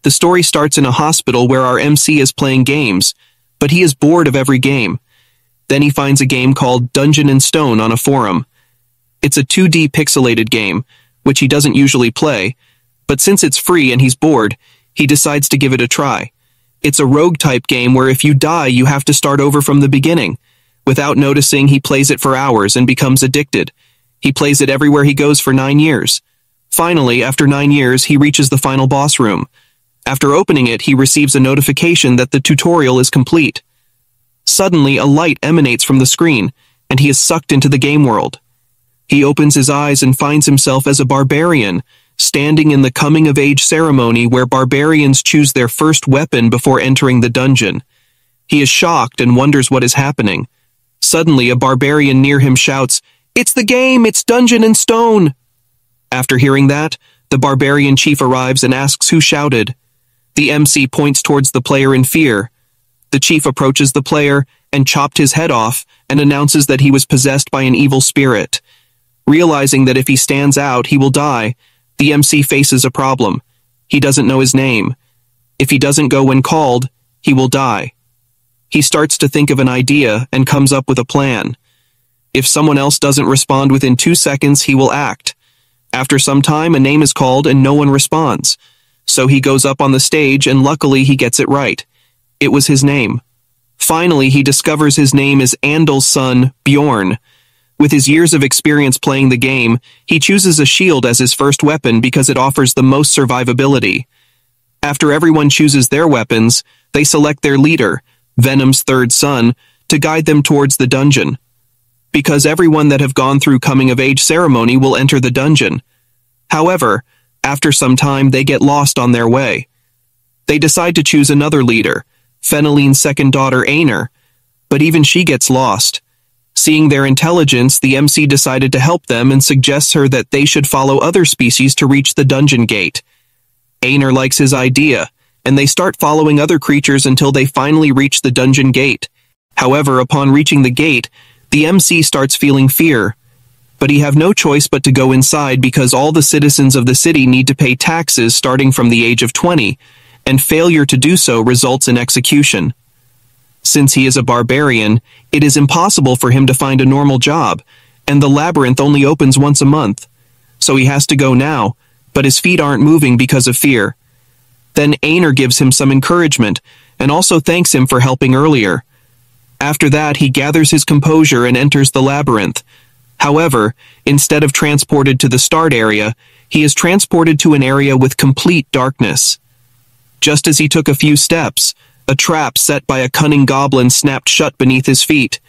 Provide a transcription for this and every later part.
The story starts in a hospital where our MC is playing games, but he is bored of every game. Then he finds a game called Dungeon and Stone on a forum. It's a 2D pixelated game, which he doesn't usually play, but since it's free and he's bored, he decides to give it a try. It's a rogue-type game where if you die, you have to start over from the beginning. Without noticing, he plays it for hours and becomes addicted. He plays it everywhere he goes for 9 years. Finally, after 9 years, he reaches the final boss room. After opening it, he receives a notification that the tutorial is complete. Suddenly, a light emanates from the screen, and he is sucked into the game world. He opens his eyes and finds himself as a barbarian, standing in the coming-of-age ceremony where barbarians choose their first weapon before entering the dungeon. He is shocked and wonders what is happening. Suddenly, a barbarian near him shouts, "It's the game! It's Dungeon and Stone!" After hearing that, the barbarian chief arrives and asks who shouted. The MC points towards the player in fear. The chief approaches the player and chopped his head off and announces that he was possessed by an evil spirit. Realizing that if he stands out, he will die, the MC faces a problem. He doesn't know his name. If he doesn't go when called, he will die. He starts to think of an idea and comes up with a plan. If someone else doesn't respond within 2 seconds, he will act. After some time, a name is called and no one responds. So he goes up on the stage and luckily he gets it right. It was his name. Finally, he discovers his name is Andel's son, Bjorn. With his years of experience playing the game, he chooses a shield as his first weapon because it offers the most survivability. After everyone chooses their weapons, they select their leader, Venom's third son, to guide them towards the dungeon. Because everyone that have gone through coming-of-age ceremony will enter the dungeon. However, after some time they get lost on their way. They decide to choose another leader, Feneline's second daughter Aner, but even she gets lost. Seeing their intelligence, the MC decided to help them and suggests her that they should follow other species to reach the dungeon gate. Aner likes his idea, and they start following other creatures until they finally reach the dungeon gate. However, upon reaching the gate, the MC starts feeling fear. But he have no choice but to go inside because all the citizens of the city need to pay taxes starting from the age of 20, and failure to do so results in execution. Since he is a barbarian, it is impossible for him to find a normal job, and the labyrinth only opens once a month. So he has to go now, but his feet aren't moving because of fear. Then Aner gives him some encouragement, and also thanks him for helping earlier. After that, he gathers his composure and enters the labyrinth. However, instead of transported to the start area, he is transported to an area with complete darkness. Just as he took a few steps, a trap set by a cunning goblin snapped shut beneath his feet.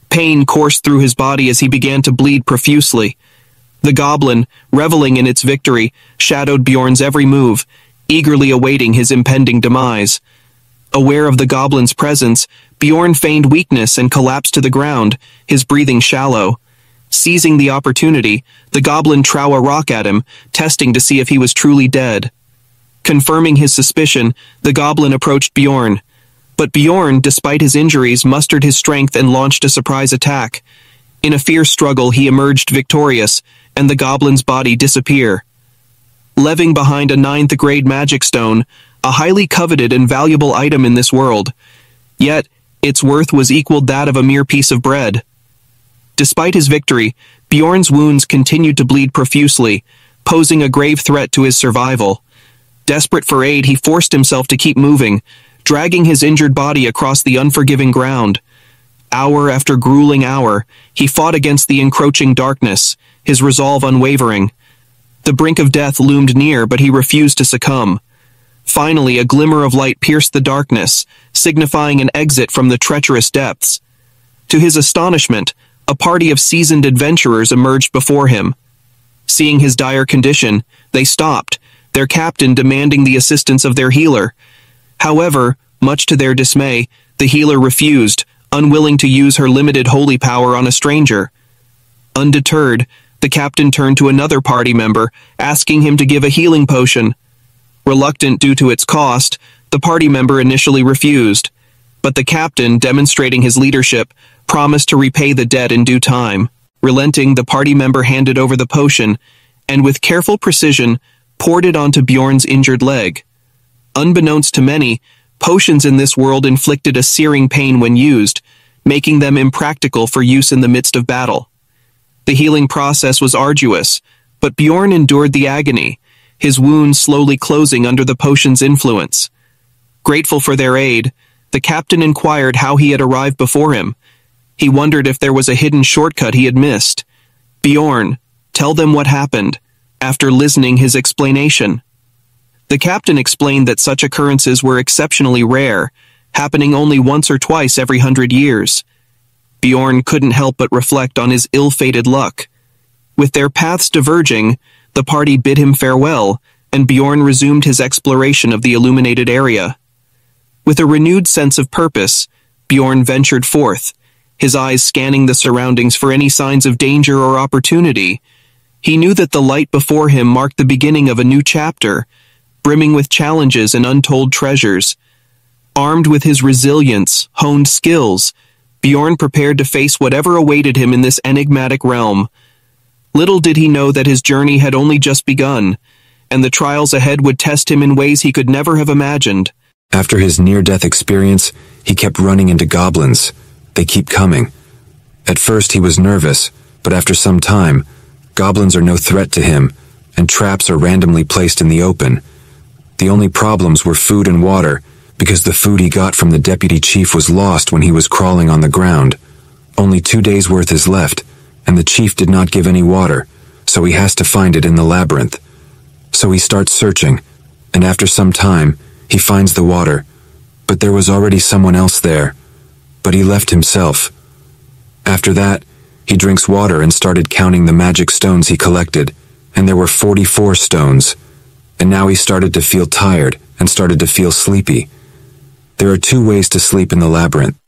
Pain coursed through his body as he began to bleed profusely. The goblin, reveling in its victory, shadowed Bjorn's every move, eagerly awaiting his impending demise. Aware of the goblin's presence, Bjorn feigned weakness and collapsed to the ground, his breathing shallow. Seizing the opportunity, the goblin threw a rock at him, testing to see if he was truly dead. Confirming his suspicion, the goblin approached Bjorn. But Bjorn, despite his injuries, mustered his strength and launched a surprise attack. In a fierce struggle, he emerged victorious, and the goblin's body disappeared. Leaving behind a 9th grade magic stone, a highly coveted and valuable item in this world. Yet, its worth was equaled that of a mere piece of bread. Despite his victory, Bjorn's wounds continued to bleed profusely, posing a grave threat to his survival. Desperate for aid, he forced himself to keep moving, dragging his injured body across the unforgiving ground. Hour after grueling hour, he fought against the encroaching darkness, his resolve unwavering. The brink of death loomed near, but he refused to succumb. Finally, a glimmer of light pierced the darkness, signifying an exit from the treacherous depths. To his astonishment, a party of seasoned adventurers emerged before him. Seeing his dire condition, they stopped, their captain demanding the assistance of their healer. However, much to their dismay, the healer refused, unwilling to use her limited holy power on a stranger. Undeterred, the captain turned to another party member, asking him to give a healing potion. Reluctant due to its cost, the party member initially refused, but the captain, demonstrating his leadership, promised to repay the debt in due time. Relenting, the party member handed over the potion, and with careful precision, poured it onto Bjorn's injured leg. Unbeknownst to many, potions in this world inflicted a searing pain when used, making them impractical for use in the midst of battle. The healing process was arduous, but Bjorn endured the agony, his wounds slowly closing under the potion's influence. Grateful for their aid, the captain inquired how he had arrived before him. He wondered if there was a hidden shortcut he had missed. Bjorn, tell them what happened, after listening his explanation. The captain explained that such occurrences were exceptionally rare, happening only once or twice every 100 years. Bjorn couldn't help but reflect on his ill-fated luck. With their paths diverging, the party bid him farewell, and Bjorn resumed his exploration of the illuminated area. With a renewed sense of purpose, Bjorn ventured forth, his eyes scanning the surroundings for any signs of danger or opportunity. He knew that the light before him marked the beginning of a new chapter, brimming with challenges and untold treasures. Armed with his resilience, honed skills, Bjorn prepared to face whatever awaited him in this enigmatic realm. Little did he know that his journey had only just begun, and the trials ahead would test him in ways he could never have imagined. After his near-death experience, he kept running into goblins. They keep coming. At first he was nervous, but after some time, goblins are no threat to him, and traps are randomly placed in the open. The only problems were food and water, because the food he got from the deputy chief was lost when he was crawling on the ground. Only 2 days' worth is left, and the chief did not give any water, so he has to find it in the labyrinth. So he starts searching, and after some time, he finds the water, but there was already someone else there. But he left himself. After that, he drinks water and started counting the magic stones he collected, and there were 44 stones. And now he started to feel tired and started to feel sleepy. There are 2 ways to sleep in the labyrinth.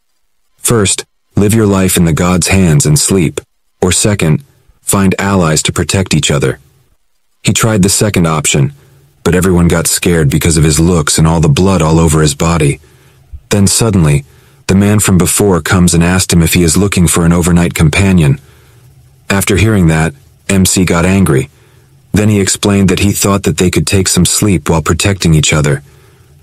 First, live your life in the god's hands and sleep. Or second, find allies to protect each other. He tried the second option, but everyone got scared because of his looks and all the blood all over his body. Then suddenly, the man from before comes and asked him if he is looking for an overnight companion. After hearing that, MC got angry. Then he explained that he thought that they could take some sleep while protecting each other.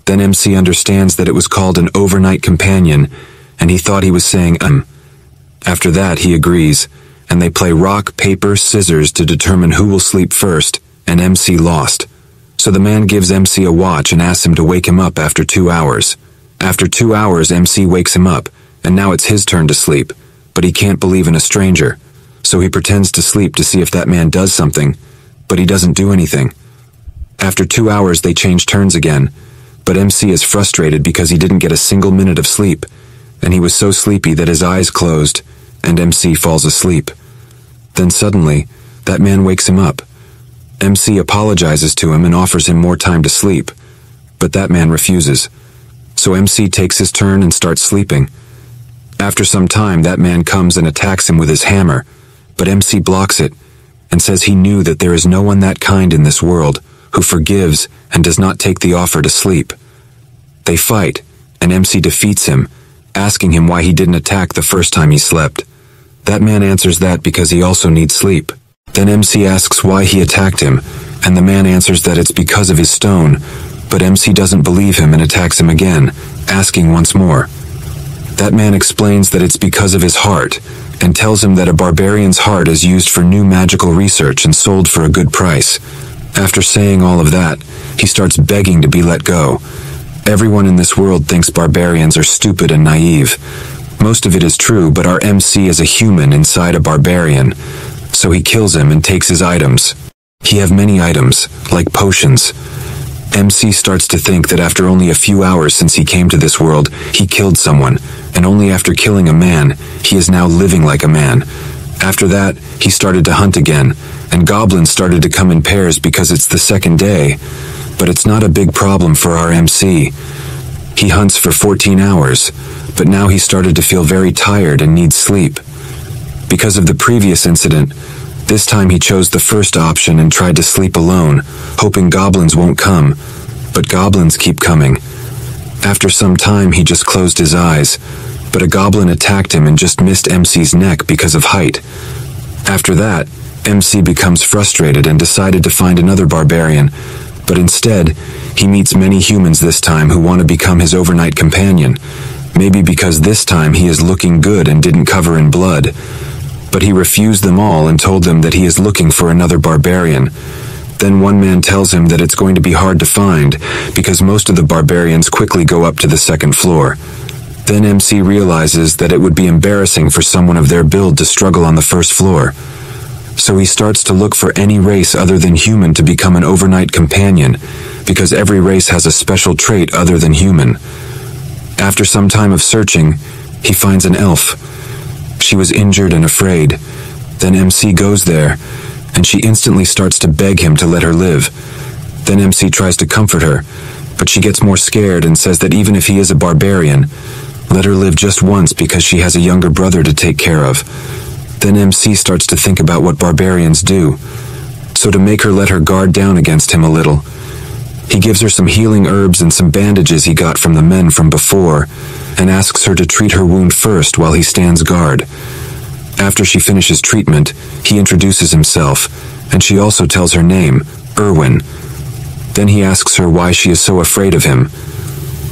Then MC understands that it was called an overnight companion, and he thought he was saying After that, he agrees, and they play rock, paper, scissors to determine who will sleep first, and MC lost. So the man gives MC a watch and asks him to wake him up after 2 hours. After 2 hours, MC wakes him up, and now it's his turn to sleep, but he can't believe in a stranger. So he pretends to sleep to see if that man does something, but he doesn't do anything. After 2 hours, they change turns again, but MC is frustrated because he didn't get a single minute of sleep, and he was so sleepy that his eyes closed, and MC falls asleep. Then suddenly, that man wakes him up. MC apologizes to him and offers him more time to sleep, but that man refuses. So MC takes his turn and starts sleeping. After some time, that man comes and attacks him with his hammer, but MC blocks it, and says he knew that there is no one that kind in this world who forgives and does not take the offer to sleep. They fight, and MC defeats him, asking him why he didn't attack the first time he slept. That man answers that because he also needs sleep. Then MC asks why he attacked him, and the man answers that it's because of his stone, but MC doesn't believe him and attacks him again, asking once more. That man explains that it's because of his heart, and tells him that a barbarian's heart is used for new magical research and sold for a good price. After saying all of that, he starts begging to be let go. Everyone in this world thinks barbarians are stupid and naive. Most of it is true, but our MC is a human inside a barbarian, so he kills him and takes his items. He have many items, like potions. MC starts to think that after only a few hours since he came to this world, he killed someone, and only after killing a man, he is now living like a man. After that, he started to hunt again, and goblins started to come in pairs because it's the second day, but it's not a big problem for our MC. He hunts for 14 hours, but now he started to feel very tired and needs sleep. Because of the previous incident, this time he chose the first option and tried to sleep alone, hoping goblins won't come, but goblins keep coming. After some time, he just closed his eyes, but a goblin attacked him and just missed MC's neck because of height. After that, MC becomes frustrated and decided to find another barbarian, But instead, he meets many humans this time who want to become his overnight companion. Maybe because this time he is looking good and didn't cover in blood. But he refused them all and told them that he is looking for another barbarian. Then one man tells him that it's going to be hard to find because most of the barbarians quickly go up to the second floor. Then MC realizes that it would be embarrassing for someone of their build to struggle on the first floor. So he starts to look for any race other than human to become an overnight companion, because every race has a special trait other than human. After some time of searching, he finds an elf. She was injured and afraid. Then MC goes there, and she instantly starts to beg him to let her live. Then MC tries to comfort her, but she gets more scared and says that even if he is a barbarian, let her live just once because she has a younger brother to take care of. Then MC starts to think about what barbarians do. So to make her let her guard down against him a little, he gives her some healing herbs and some bandages he got from the men from before, and asks her to treat her wound first while he stands guard. After she finishes treatment, he introduces himself, and she also tells her name, Erwin. Then he asks her why she is so afraid of him.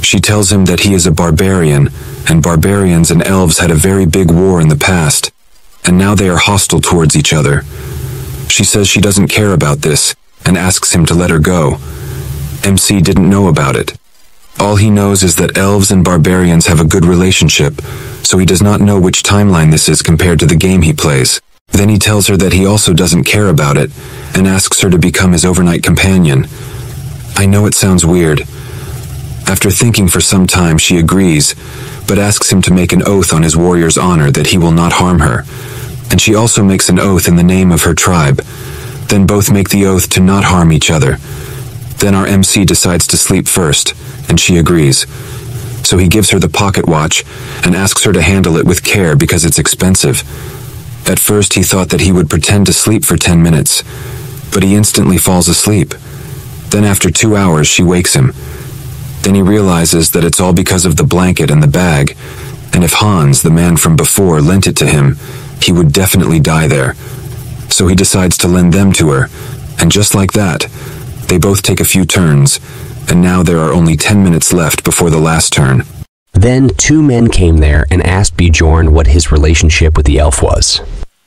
She tells him that he is a barbarian, and barbarians and elves had a very big war in the past, and now they are hostile towards each other. She says she doesn't care about this, and asks him to let her go. MC didn't know about it. All he knows is that elves and barbarians have a good relationship, so he does not know which timeline this is compared to the game he plays. Then he tells her that he also doesn't care about it, and asks her to become his overnight companion. I know it sounds weird. After thinking for some time, she agrees, but asks him to make an oath on his warrior's honor that he will not harm her, and she also makes an oath in the name of her tribe. Then both make the oath to not harm each other. Then our MC decides to sleep first, and she agrees. So he gives her the pocket watch and asks her to handle it with care because it's expensive. At first he thought that he would pretend to sleep for 10 minutes, but he instantly falls asleep. Then after 2 hours she wakes him. Then he realizes that it's all because of the blanket and the bag, and if Hans, the man from before, lent it to him, he would definitely die there. So he decides to lend them to her, and just like that, they both take a few turns, and now there are only 10 minutes left before the last turn. Then 2 men came there and asked Bjorn what his relationship with the elf was.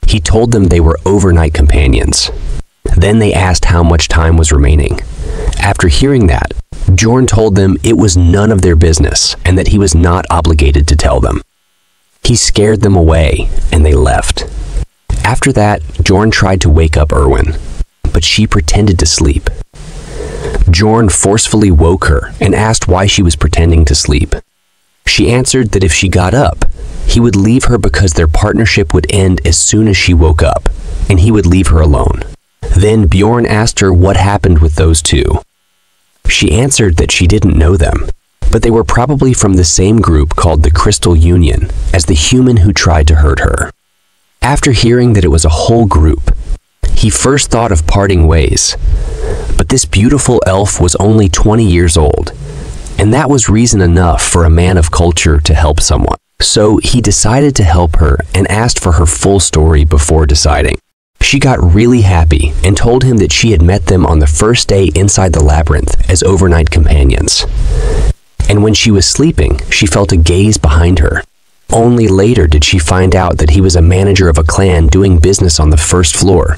He told them they were overnight companions. Then they asked how much time was remaining. After hearing that, Bjorn told them it was none of their business and that he was not obligated to tell them. He scared them away, and they left. After that, Bjorn tried to wake up Erwin, but she pretended to sleep. Bjorn forcefully woke her and asked why she was pretending to sleep. She answered that if she got up, he would leave her because their partnership would end as soon as she woke up, and he would leave her alone. Then Bjorn asked her what happened with those 2. She answered that she didn't know them, but they were probably from the same group called the Crystal Union as the human who tried to hurt her. After hearing that it was a whole group, he first thought of parting ways, but this beautiful elf was only 20 years old, and that was reason enough for a man of culture to help someone. So he decided to help her and asked for her full story before deciding. She got really happy and told him that she had met them on the first day inside the labyrinth as overnight companions. And when she was sleeping, she felt a gaze behind her. Only later did she find out that he was a manager of a clan doing business on the first floor,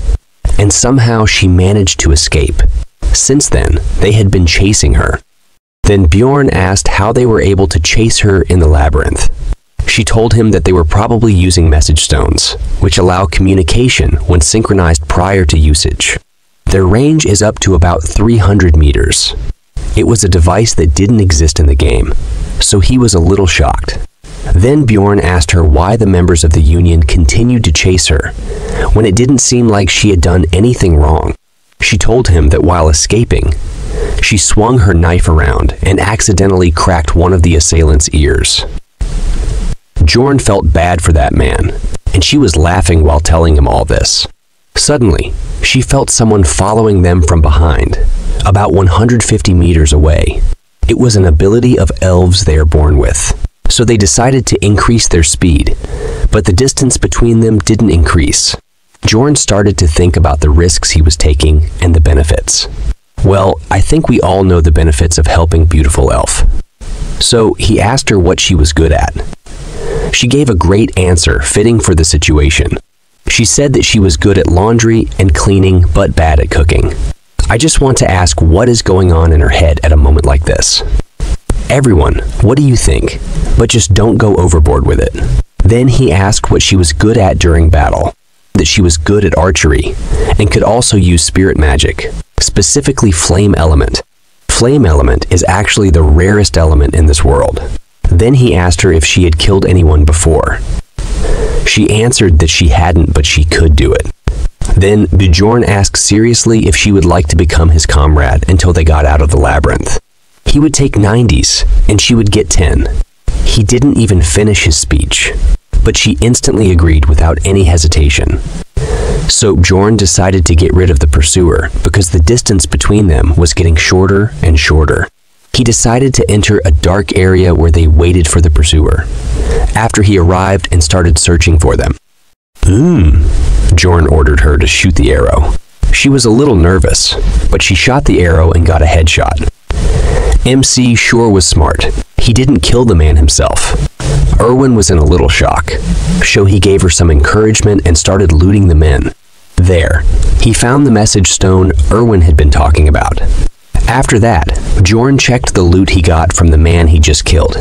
and somehow she managed to escape. Since then, they had been chasing her. Then Bjorn asked how they were able to chase her in the labyrinth. She told him that they were probably using message stones, which allow communication when synchronized prior to usage. Their range is up to about 300 meters. It was a device that didn't exist in the game, so he was a little shocked. Then Bjorn asked her why the members of the Union continued to chase her, when it didn't seem like she had done anything wrong. She told him that while escaping, she swung her knife around and accidentally cracked one of the assailant's ears. Bjorn felt bad for that man, and she was laughing while telling him all this. Suddenly, she felt someone following them from behind, about 150 meters away. It was an ability of elves they are born with, so they decided to increase their speed, but the distance between them didn't increase. Bjorn started to think about the risks he was taking and the benefits. Well, I think we all know the benefits of helping beautiful elf. So he asked her what she was good at. She gave a great answer fitting for the situation. She said that she was good at laundry and cleaning but bad at cooking. I just want to ask what is going on in her head at a moment like this. Everyone, what do you think? But just don't go overboard with it. Then he asked what she was good at during battle. That she was good at archery and could also use spirit magic, specifically flame element. Flame element is actually the rarest element in this world. Then he asked her if she had killed anyone before. She answered that she hadn't, but she could do it. Then Bjorn asked seriously if she would like to become his comrade until they got out of the labyrinth. He would take 90s, and she would get 10. He didn't even finish his speech, but she instantly agreed without any hesitation. So Bjorn decided to get rid of the pursuer because the distance between them was getting shorter and shorter. He decided to enter a dark area where they waited for the pursuer. After he arrived and started searching for them. Bjorn ordered her to shoot the arrow. She was a little nervous, but she shot the arrow and got a headshot. MC sure was smart. He didn't kill the man himself. Erwin was in a little shock, so he gave her some encouragement and started looting the men. There, he found the message stone Erwin had been talking about. After that, Bjorn checked the loot he got from the man he just killed.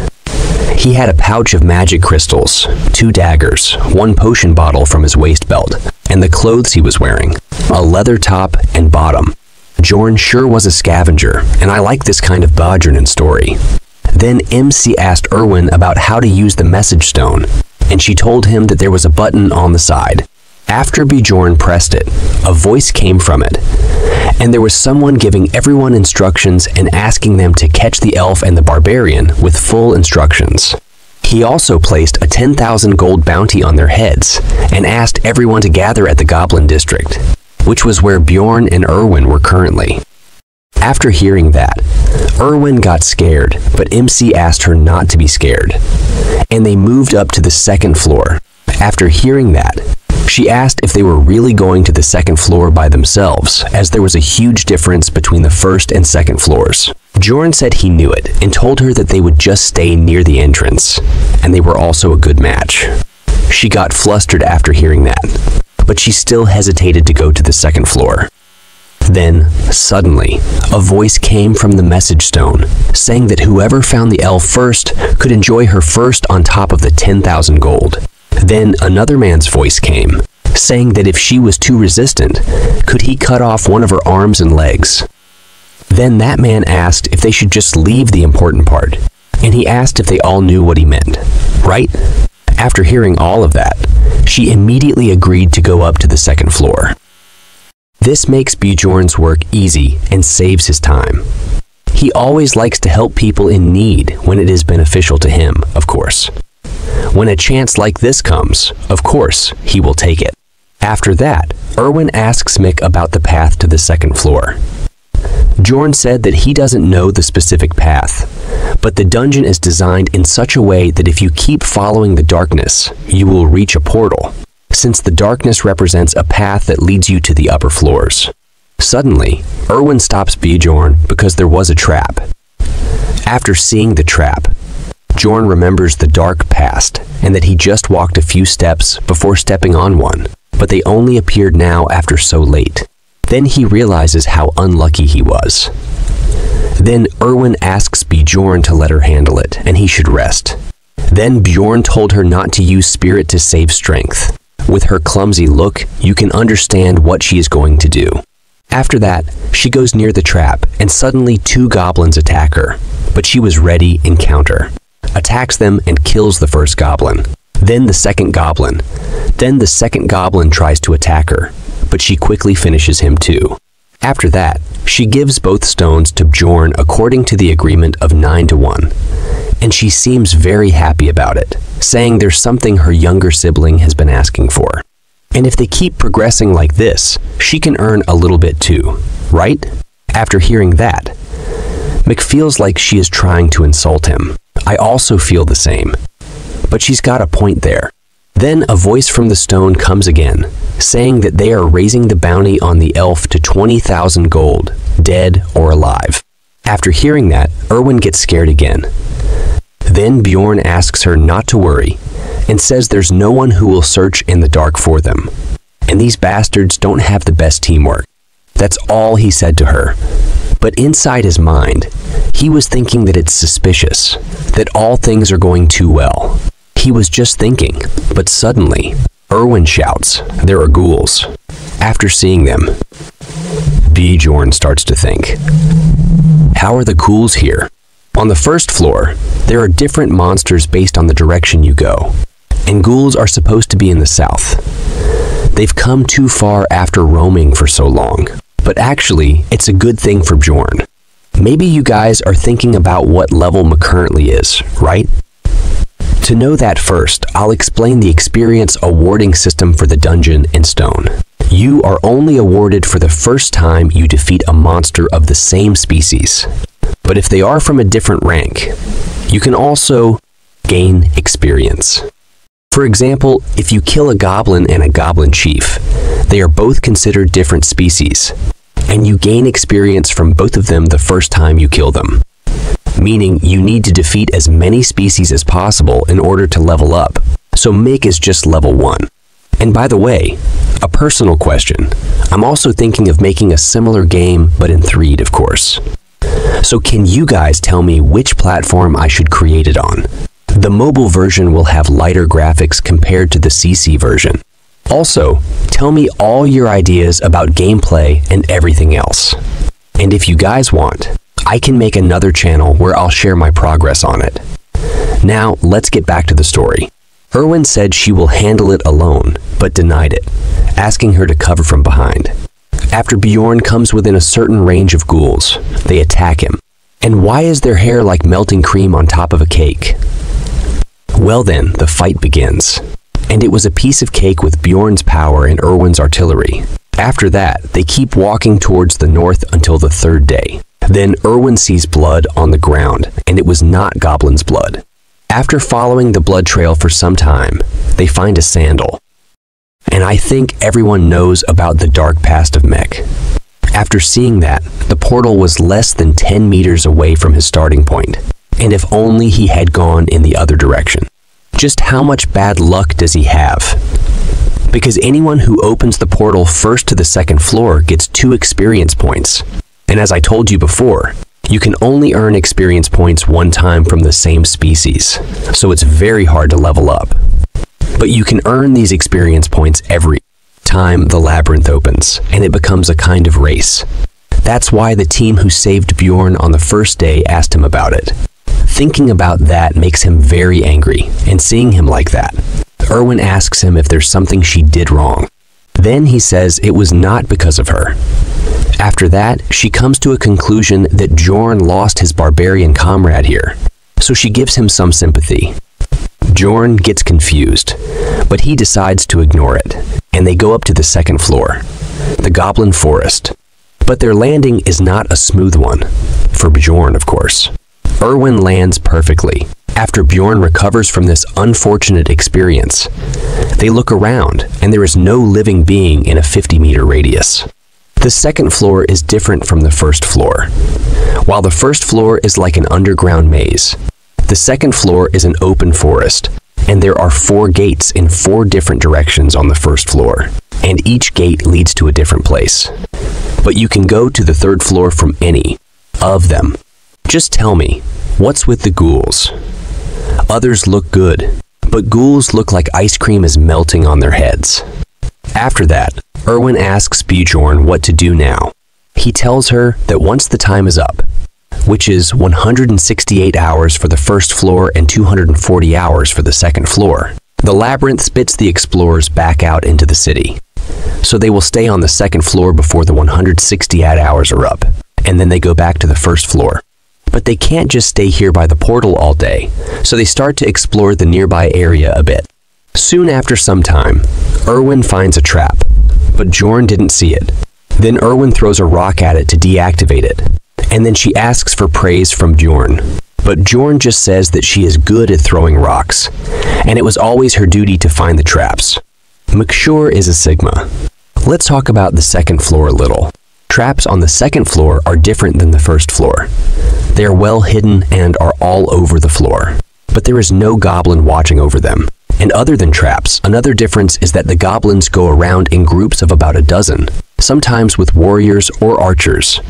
He had a pouch of magic crystals, 2 daggers, 1 potion bottle from his waist belt, and the clothes he was wearing, a leather top and bottom. Bjorn sure was a scavenger, and I like this kind of Bjorn story. Then MC asked Erwin about how to use the message stone, and she told him that there was a button on the side. After Bjorn pressed it, a voice came from it, and there was someone giving everyone instructions and asking them to catch the elf and the barbarian with full instructions. He also placed a 10,000 gold bounty on their heads and asked everyone to gather at the Goblin District, which was where Bjorn and Erwin were currently. After hearing that, Erwin got scared, but MC asked her not to be scared, and they moved up to the 2nd floor. After hearing that, she asked if they were really going to the 2nd floor by themselves, as there was a huge difference between the 1st and 2nd floors. Bjorn said he knew it and told her that they would just stay near the entrance, and they were also a good match. She got flustered after hearing that, but she still hesitated to go to the 2nd floor. Then, suddenly, a voice came from the message stone, saying that whoever found the elf first could enjoy her first on top of the 10,000 gold. Then another man's voice came, saying that if she was too resistant, could he cut off one of her arms and legs. Then that man asked if they should just leave the important part, and he asked if they all knew what he meant, right? After hearing all of that, she immediately agreed to go up to the 2nd floor. This makes Bjorn's work easy and saves his time. He always likes to help people in need when it is beneficial to him, of course. When a chance like this comes, of course, he will take it. After that, Erwin asks Mick about the path to the 2nd floor. Bjorn said that he doesn't know the specific path, but the dungeon is designed in such a way that if you keep following the darkness, you will reach a portal, since the darkness represents a path that leads you to the upper floors. Suddenly, Erwin stops Bjorn because there was a trap. After seeing the trap, Bjorn remembers the dark past and that he just walked a few steps before stepping on one, but they only appeared now after so late. Then he realizes how unlucky he was. Then Erwin asks Bjorn to let her handle it and he should rest. Then Bjorn told her not to use spirit to save strength. With her clumsy look, you can understand what she is going to do. After that, she goes near the trap and suddenly 2 goblins attack her, but she was ready in counter. Attacks them and kills the first goblin. Then the second goblin. Then the second goblin tries to attack her, but she quickly finishes him too. After that, she gives both stones to Bjorn according to the agreement of 9-1, and she seems very happy about it, saying there's something her younger sibling has been asking for. And if they keep progressing like this, she can earn a little bit too, right? After hearing that, Mick feels like she is trying to insult him. I also feel the same. But she's got a point there. Then a voice from the stone comes again, saying that they are raising the bounty on the elf to 20,000 gold, dead or alive. After hearing that, Erwin gets scared again. Then Bjorn asks her not to worry, and says there's no one who will search in the dark for them. And these bastards don't have the best teamwork. That's all he said to her. But inside his mind, he was thinking that it's suspicious, that all things are going too well. He was just thinking, but suddenly, Erwin shouts, "There are ghouls." After seeing them, Bjorn starts to think, how are the ghouls here? On the first floor, there are different monsters based on the direction you go, and ghouls are supposed to be in the south. They've come too far after roaming for so long, but actually, it's a good thing for Bjorn. Maybe you guys are thinking about what level Ma currently is, right? To know that first, I'll explain the experience awarding system for the dungeon in stone. You are only awarded for the first time you defeat a monster of the same species. But if they are from a different rank, you can also gain experience. For example, if you kill a goblin and a goblin chief, they are both considered different species, and you gain experience from both of them the first time you kill them. Meaning you need to defeat as many species as possible in order to level up, so Mick is just level 1. And by the way, a personal question, I'm also thinking of making a similar game, but in 3D, of course. So can you guys tell me which platform I should create it on? The mobile version will have lighter graphics compared to the CC version. Also, tell me all your ideas about gameplay and everything else. And if you guys want, I can make another channel where I'll share my progress on it. Now, let's get back to the story. Erwin said she will handle it alone, but denied it, asking her to cover from behind. After Bjorn comes within a certain range of ghouls, they attack him. And why is their hair like melting cream on top of a cake? Well then, the fight begins. And it was a piece of cake with Bjorn's power and Erwin's artillery. After that, they keep walking towards the north until the 3rd day. Then Erwin sees blood on the ground, and it was not Goblin's blood. After following the blood trail for some time, they find a sandal. And I think everyone knows about the dark past of Mech. After seeing that, the portal was less than 10 meters away from his starting point, and if only he had gone in the other direction. Just how much bad luck does he have? Because anyone who opens the portal first to the 2nd floor gets 2 experience points. And as I told you before, you can only earn experience points 1 time from the same species, so it's very hard to level up. But you can earn these experience points every time the labyrinth opens, and it becomes a kind of race. That's why the team who saved Bjorn on the first day asked him about it. Thinking about that makes him very angry, and seeing him like that, Erwin asks him if there's something she did wrong. Then he says it was not because of her. After that, she comes to a conclusion that Bjorn lost his barbarian comrade here, so she gives him some sympathy. Bjorn gets confused, but he decides to ignore it, and they go up to the 2nd floor, the Goblin Forest. But their landing is not a smooth one, for Bjorn, of course. Erwin lands perfectly. After Bjorn recovers from this unfortunate experience, they look around, and there is no living being in a 50-meter radius. The 2nd floor is different from the 1st floor. While the 1st floor is like an underground maze, the 2nd floor is an open forest, and there are 4 gates in 4 different directions on the 1st floor, and each gate leads to a different place. But you can go to the 3rd floor from any of them. Just tell me, what's with the ghouls? Others look good, but ghouls look like ice cream is melting on their heads. After that, Erwin asks Bjorn what to do now. He tells her that once the time is up, which is 168 hours for the 1st floor and 240 hours for the 2nd floor, the labyrinth spits the explorers back out into the city. So they will stay on the 2nd floor before the 168 hours are up, and then they go back to the 1st floor. But they can't just stay here by the portal all day, so they start to explore the nearby area a bit. Soon after some time, Erwin finds a trap, but Bjorn didn't see it. Then Erwin throws a rock at it to deactivate it, and then she asks for praise from Bjorn. But Bjorn just says that she is good at throwing rocks, and it was always her duty to find the traps. McSure is a Sigma. Let's talk about the second floor a little. Traps on the second floor are different than the first floor. They are well hidden and are all over the floor, but there is no goblin watching over them. And other than traps, another difference is that the goblins go around in groups of about a dozen, sometimes with warriors or archers.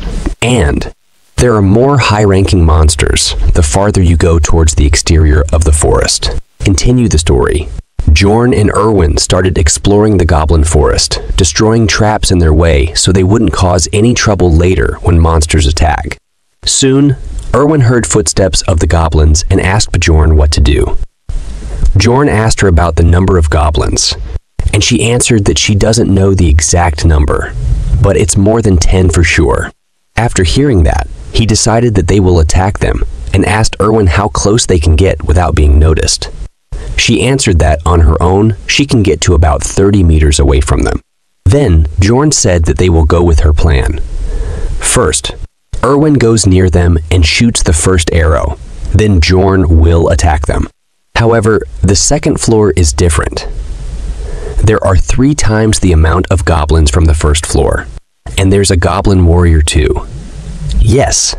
And there are more high-ranking monsters the farther you go towards the exterior of the forest. Continue the story. Bjorn and Erwin started exploring the goblin forest, destroying traps in their way so they wouldn't cause any trouble later when monsters attack. Soon, Erwin heard footsteps of the goblins and asked Bjorn what to do. Bjorn asked her about the number of goblins, and she answered that she doesn't know the exact number, but it's more than 10 for sure. After hearing that, he decided that they will attack them and asked Erwin how close they can get without being noticed. She answered that on her own, she can get to about 30 meters away from them. Then, Bjorn said that they will go with her plan. First, Erwin goes near them and shoots the first arrow. Then Bjorn will attack them. However, the second floor is different. There are 3 times the amount of goblins from the first floor. And there's a goblin warrior too. Yes,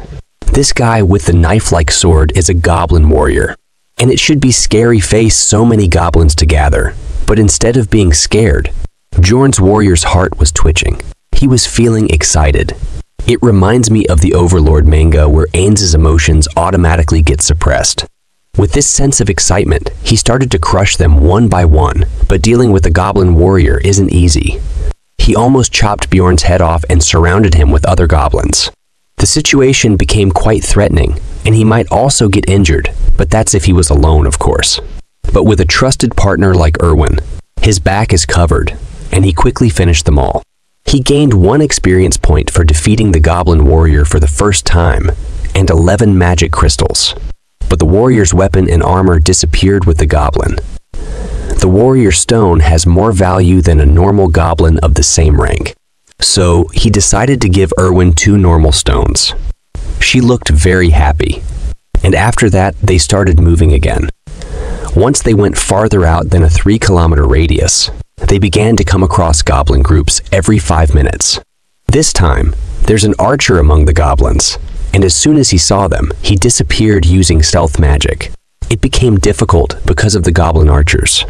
this guy with the knife-like sword is a goblin warrior. And it should be scary face so many goblins to gather. But instead of being scared, Bjorn's warrior's heart was twitching. He was feeling excited. It reminds me of the Overlord manga where Ainz's emotions automatically get suppressed. With this sense of excitement, he started to crush them one by one, but dealing with the goblin warrior isn't easy. He almost chopped Bjorn's head off and surrounded him with other goblins. The situation became quite threatening, and he might also get injured, but that's if he was alone, of course. But with a trusted partner like Erwin, his back is covered, and he quickly finished them all. He gained 1 experience point for defeating the goblin warrior for the first time, and 11 magic crystals. But the warrior's weapon and armor disappeared with the goblin. The warrior stone has more value than a normal goblin of the same rank. So he decided to give Erwin 2 normal stones. She looked very happy. And after that, they started moving again. Once they went farther out than a 3-kilometer radius, they began to come across goblin groups every 5 minutes. This time, there's an archer among the goblins, and as soon as he saw them, he disappeared using stealth magic. It became difficult because of the goblin archers.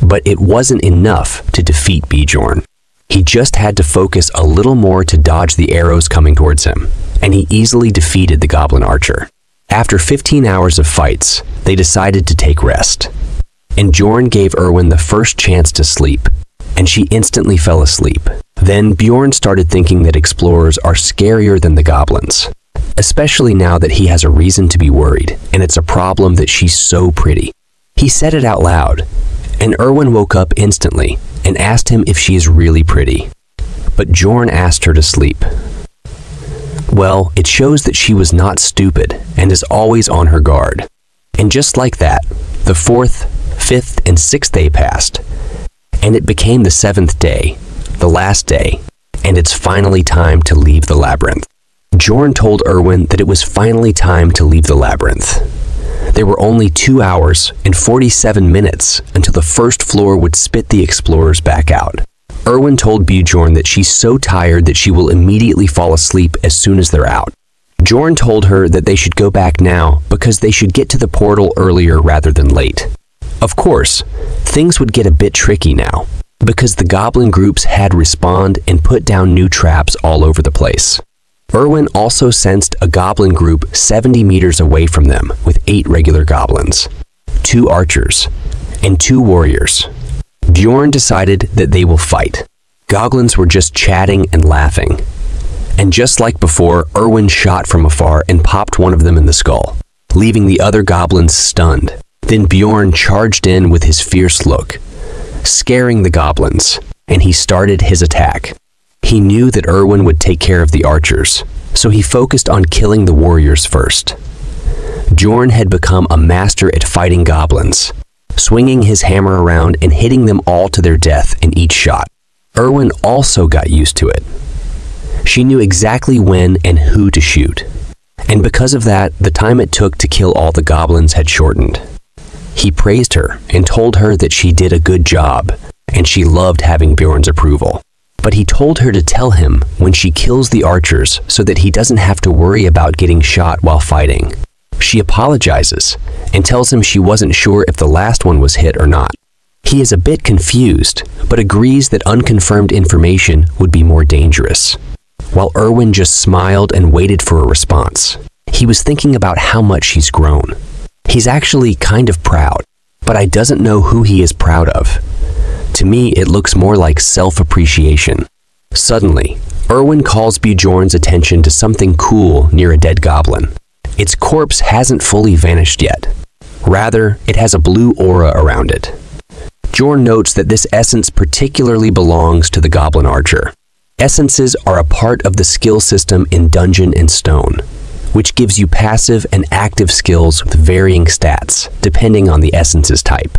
But it wasn't enough to defeat Bjorn. He just had to focus a little more to dodge the arrows coming towards him, and he easily defeated the goblin archer. After 15 hours of fights, they decided to take rest. And Bjorn gave Erwin the first chance to sleep, and she instantly fell asleep. Then Bjorn started thinking that explorers are scarier than the goblins, especially now that he has a reason to be worried, and it's a problem that she's so pretty. He said it out loud, and Erwin woke up instantly and asked him if she is really pretty. But Bjorn asked her to sleep. Well, it shows that she was not stupid and is always on her guard. And just like that, the 4th, 5th, and 6th day passed, and it became the 7th day, the last day, and it's finally time to leave the labyrinth. Bjorn told Erwin that it was finally time to leave the labyrinth. There were only 2 hours and 47 minutes until the first floor would spit the explorers back out. Erwin told Bjorn that she's so tired that she will immediately fall asleep as soon as they're out. Bjorn told her that they should go back now because they should get to the portal earlier rather than late. Of course, things would get a bit tricky now, because the goblin groups had respawned and put down new traps all over the place. Erwin also sensed a goblin group 70 meters away from them with 8 regular goblins, 2 archers, and 2 warriors. Bjorn decided that they will fight. Goblins were just chatting and laughing. And just like before, Erwin shot from afar and popped one of them in the skull, leaving the other goblins stunned. Then Bjorn charged in with his fierce look, scaring the goblins, and he started his attack. He knew that Erwin would take care of the archers, so he focused on killing the warriors first. Bjorn had become a master at fighting goblins, swinging his hammer around and hitting them all to their death in each shot. Erwin also got used to it. She knew exactly when and who to shoot. And because of that, the time it took to kill all the goblins had shortened. He praised her and told her that she did a good job, and she loved having Bjorn's approval. But he told her to tell him when she kills the archers so that he doesn't have to worry about getting shot while fighting. She apologizes and tells him she wasn't sure if the last one was hit or not. He is a bit confused, but agrees that unconfirmed information would be more dangerous. While Erwin just smiled and waited for a response. He was thinking about how much he's grown. He's actually kind of proud, but I doesn't know who he is proud of. To me, it looks more like self-appreciation. Suddenly, Erwin calls Bjorn's attention to something cool near a dead goblin. Its corpse hasn't fully vanished yet. Rather, it has a blue aura around it. Bjorn notes that this essence particularly belongs to the goblin archer. Essences are a part of the skill system in Dungeon and Stone, which gives you passive and active skills with varying stats, depending on the essence's type.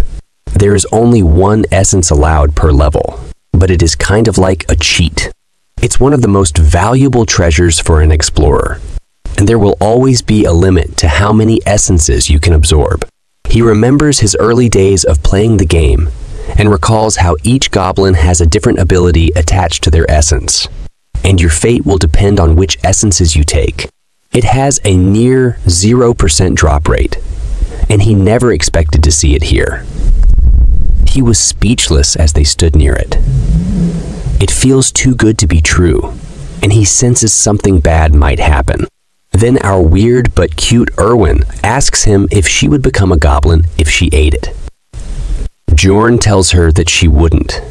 There is only one essence allowed per level, but it is kind of like a cheat. It's one of the most valuable treasures for an explorer, and there will always be a limit to how many essences you can absorb. He remembers his early days of playing the game, and recalls how each goblin has a different ability attached to their essence, and your fate will depend on which essences you take. It has a near 0% drop rate, and he never expected to see it here. He was speechless as they stood near it. It feels too good to be true, and he senses something bad might happen. Then our weird but cute Erwin asks him if she would become a goblin if she ate it. Bjorn tells her that she wouldn't,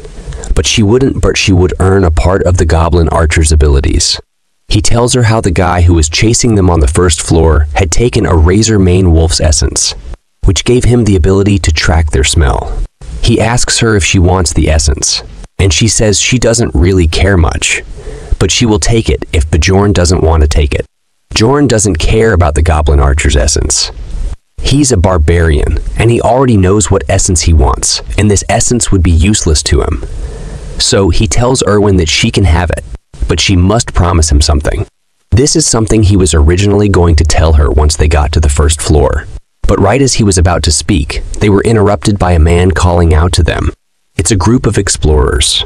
but she would earn a part of the goblin archer's abilities. He tells her how the guy who was chasing them on the first floor had taken a razor mane wolf's essence, which gave him the ability to track their smell. He asks her if she wants the essence, and she says she doesn't really care much, but she will take it if Bjorn doesn't want to take it. Bjorn doesn't care about the goblin archer's essence. He's a barbarian, and he already knows what essence he wants, and this essence would be useless to him. So he tells Erwin that she can have it, but she must promise him something. This is something he was originally going to tell her once they got to the first floor. But right as he was about to speak, they were interrupted by a man calling out to them. It's a group of explorers.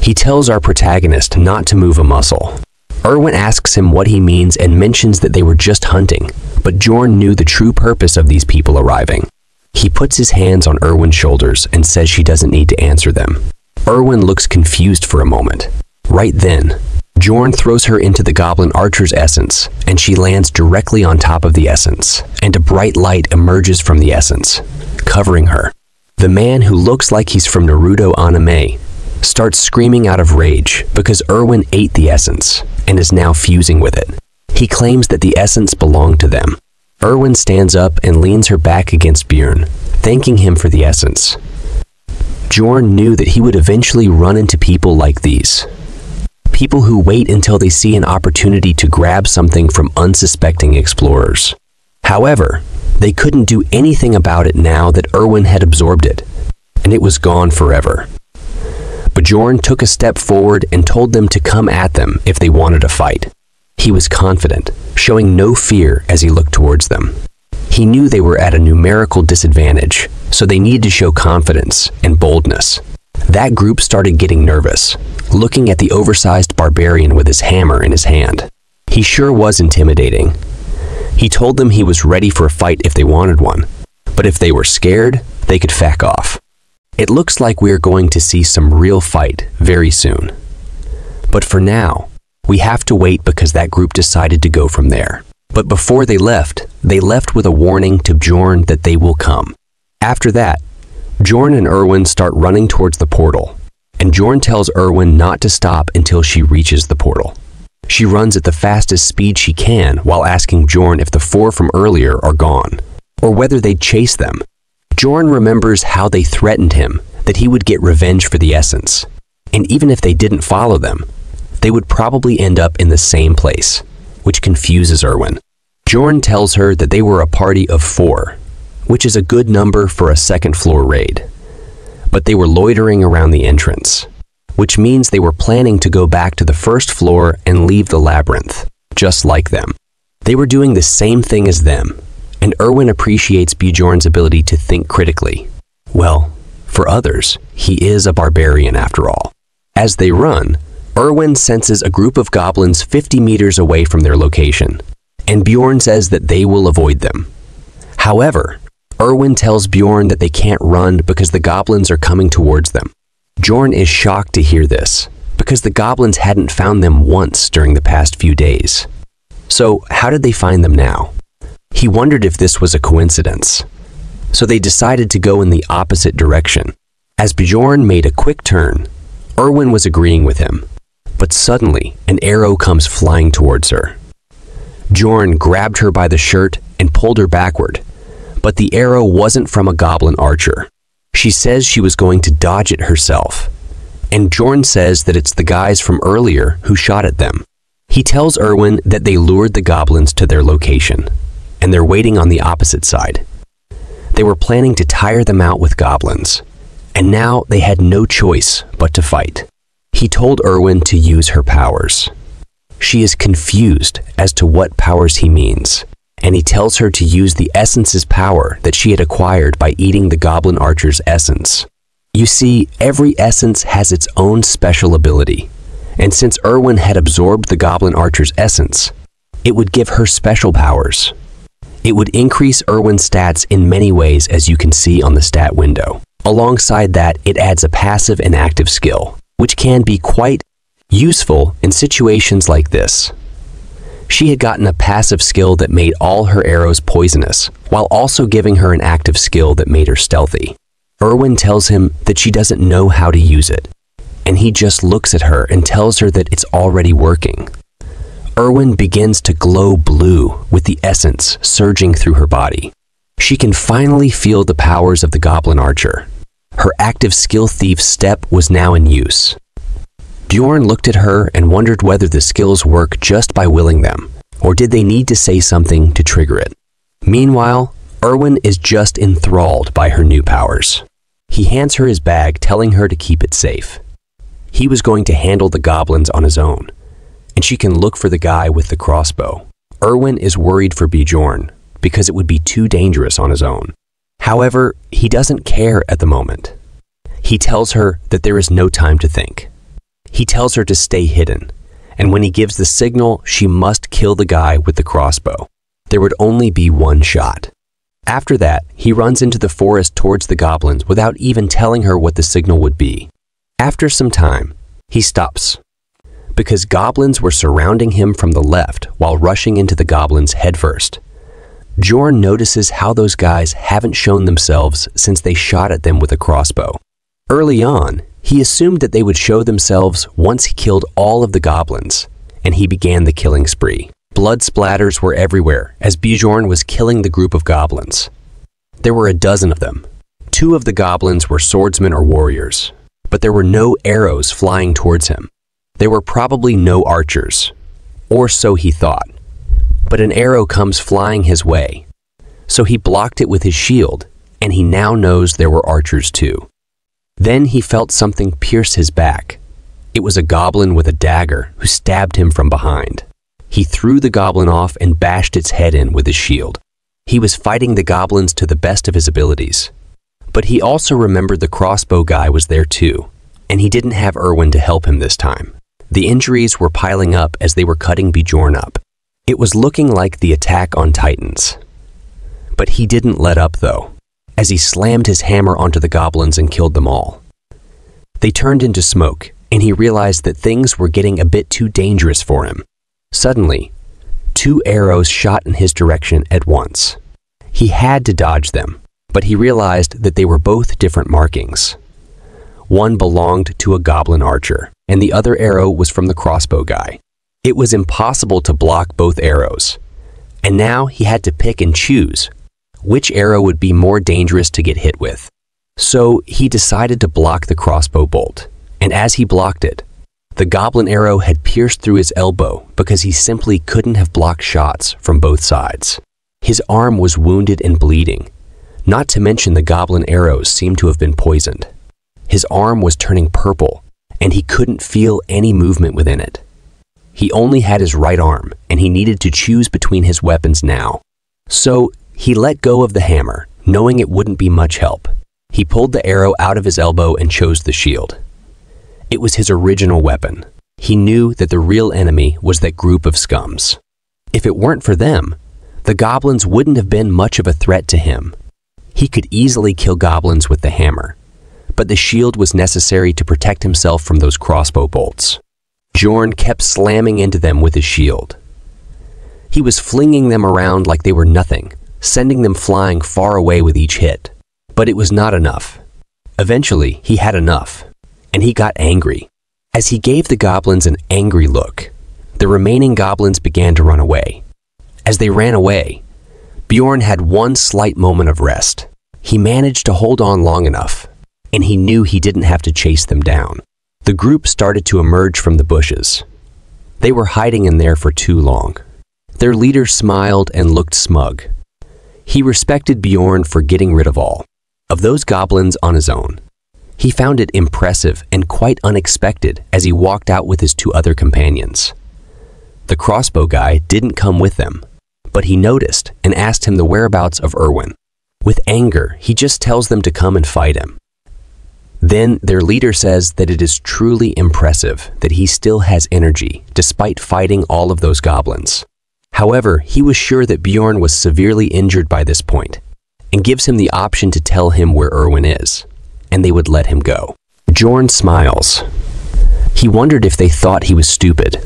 He tells our protagonist not to move a muscle. Erwin asks him what he means and mentions that they were just hunting, but Bjorn knew the true purpose of these people arriving. He puts his hands on Erwin's shoulders and says she doesn't need to answer them. Erwin looks confused for a moment. Right then, Bjorn throws her into the goblin archer's essence, and she lands directly on top of the essence, and a bright light emerges from the essence, covering her. The man, who looks like he's from Naruto anime, starts screaming out of rage because Erwin ate the essence and is now fusing with it. He claims that the essence belonged to them. Erwin stands up and leans her back against Bjorn, thanking him for the essence. Bjorn knew that he would eventually run into people like these. People who wait until they see an opportunity to grab something from unsuspecting explorers. However, they couldn't do anything about it now that Erwin had absorbed it, and it was gone forever. Bjorn took a step forward and told them to come at them if they wanted a fight. He was confident, showing no fear as he looked towards them. He knew they were at a numerical disadvantage, so they needed to show confidence and boldness. That group started getting nervous, looking at the oversized barbarian with his hammer in his hand. He sure was intimidating. He told them he was ready for a fight if they wanted one, but if they were scared, they could back off. It looks like we're going to see some real fight very soon. But for now, we have to wait because that group decided to go from there. But before they left with a warning to Bjorn that they will come. After that, Bjorn and Erwin start running towards the portal, and Bjorn tells Erwin not to stop until she reaches the portal. She runs at the fastest speed she can while asking Bjorn if the four from earlier are gone, or whether they'd chase them. Bjorn remembers how they threatened him that he would get revenge for the essence, and even if they didn't follow them, they would probably end up in the same place, which confuses Erwin. Bjorn tells her that they were a party of 4, which is a good number for a second-floor raid, but they were loitering around the entrance. which means they were planning to go back to the first floor and leave the labyrinth, just like them. They were doing the same thing as them, and Erwin appreciates Bjorn's ability to think critically. Well, for others, he is a barbarian after all. As they run, Erwin senses a group of goblins 50 meters away from their location, and Bjorn says that they will avoid them. However, Erwin tells Bjorn that they can't run because the goblins are coming towards them. Bjorn is shocked to hear this, because the goblins hadn't found them once during the past few days. So how did they find them now? He wondered if this was a coincidence. So they decided to go in the opposite direction. As Bjorn made a quick turn, Erwin was agreeing with him, but suddenly an arrow comes flying towards her. Bjorn grabbed her by the shirt and pulled her backward, but the arrow wasn't from a goblin archer. She says she was going to dodge it herself, and Bjorn says that it's the guys from earlier who shot at them. He tells Erwin that they lured the goblins to their location, and they're waiting on the opposite side. They were planning to tire them out with goblins, and now they had no choice but to fight. He told Erwin to use her powers. She is confused as to what powers he means, and he tells her to use the essence's power that she had acquired by eating the goblin archer's essence. You see, every essence has its own special ability, and since Erwin had absorbed the goblin archer's essence, it would give her special powers. It would increase Erwin's stats in many ways, as you can see on the stat window. Alongside that, it adds a passive and active skill, which can be quite useful in situations like this. She had gotten a passive skill that made all her arrows poisonous, while also giving her an active skill that made her stealthy. Erwin tells him that she doesn't know how to use it, and he just looks at her and tells her that it's already working. Erwin begins to glow blue with the essence surging through her body. She can finally feel the powers of the goblin archer. Her active skill thief step was now in use. Bjorn looked at her and wondered whether the skills work just by willing them, or did they need to say something to trigger it. Meanwhile, Erwin is just enthralled by her new powers. He hands her his bag, telling her to keep it safe. He was going to handle the goblins on his own, and she can look for the guy with the crossbow. Erwin is worried for Bjorn because it would be too dangerous on his own. However, he doesn't care at the moment. He tells her that there is no time to think. He tells her to stay hidden, and when he gives the signal, she must kill the guy with the crossbow. There would only be one shot. After that, he runs into the forest towards the goblins without even telling her what the signal would be. After some time, he stops, because goblins were surrounding him from the left while rushing into the goblins headfirst. Bjorn notices how those guys haven't shown themselves since they shot at them with a crossbow. Early on, he assumed that they would show themselves once he killed all of the goblins, and he began the killing spree. Blood splatters were everywhere as Bjorn was killing the group of goblins. There were a dozen of them. 2 of the goblins were swordsmen or warriors, but there were no arrows flying towards him. There were probably no archers, or so he thought. But an arrow comes flying his way, so he blocked it with his shield, and he now knows there were archers too. Then he felt something pierce his back. It was a goblin with a dagger who stabbed him from behind. He threw the goblin off and bashed its head in with his shield. He was fighting the goblins to the best of his abilities. But he also remembered the crossbow guy was there too, and he didn't have Erwin to help him this time. The injuries were piling up as they were cutting Bjorn up. It was looking like the attack on Titans. But he didn't let up though, as he slammed his hammer onto the goblins and killed them all. They turned into smoke, and he realized that things were getting a bit too dangerous for him. Suddenly, 2 arrows shot in his direction at once. He had to dodge them, but he realized that they were both different markings. One belonged to a goblin archer, and the other arrow was from the crossbow guy. It was impossible to block both arrows, and now he had to pick and choose which arrow would be more dangerous to get hit with. So he decided to block the crossbow bolt, and as he blocked it, the goblin arrow had pierced through his elbow because he simply couldn't have blocked shots from both sides. His arm was wounded and bleeding, not to mention the goblin arrows seemed to have been poisoned. His arm was turning purple, and he couldn't feel any movement within it. He only had his right arm, and he needed to choose between his weapons now. So he let go of the hammer, knowing it wouldn't be much help. He pulled the arrow out of his elbow and chose the shield. It was his original weapon. He knew that the real enemy was that group of scums. If it weren't for them, the goblins wouldn't have been much of a threat to him. He could easily kill goblins with the hammer, but the shield was necessary to protect himself from those crossbow bolts. Bjorn kept slamming into them with his shield. He was flinging them around like they were nothing, sending them flying far away with each hit. But it was not enough. Eventually, he had enough, and he got angry. As he gave the goblins an angry look, the remaining goblins began to run away. As they ran away, Bjorn had one slight moment of rest. He managed to hold on long enough, and he knew he didn't have to chase them down. The group started to emerge from the bushes. They were hiding in there for too long. Their leader smiled and looked smug. He respected Bjorn for getting rid of all of those goblins on his own. He found it impressive and quite unexpected as he walked out with his two other companions. The crossbow guy didn't come with them, but he noticed and asked him the whereabouts of Erwin. With anger, he just tells them to come and fight him. Then their leader says that it is truly impressive that he still has energy despite fighting all of those goblins. However, he was sure that Bjorn was severely injured by this point, and gives him the option to tell him where Erwin is, and they would let him go. Bjorn smiles. He wondered if they thought he was stupid,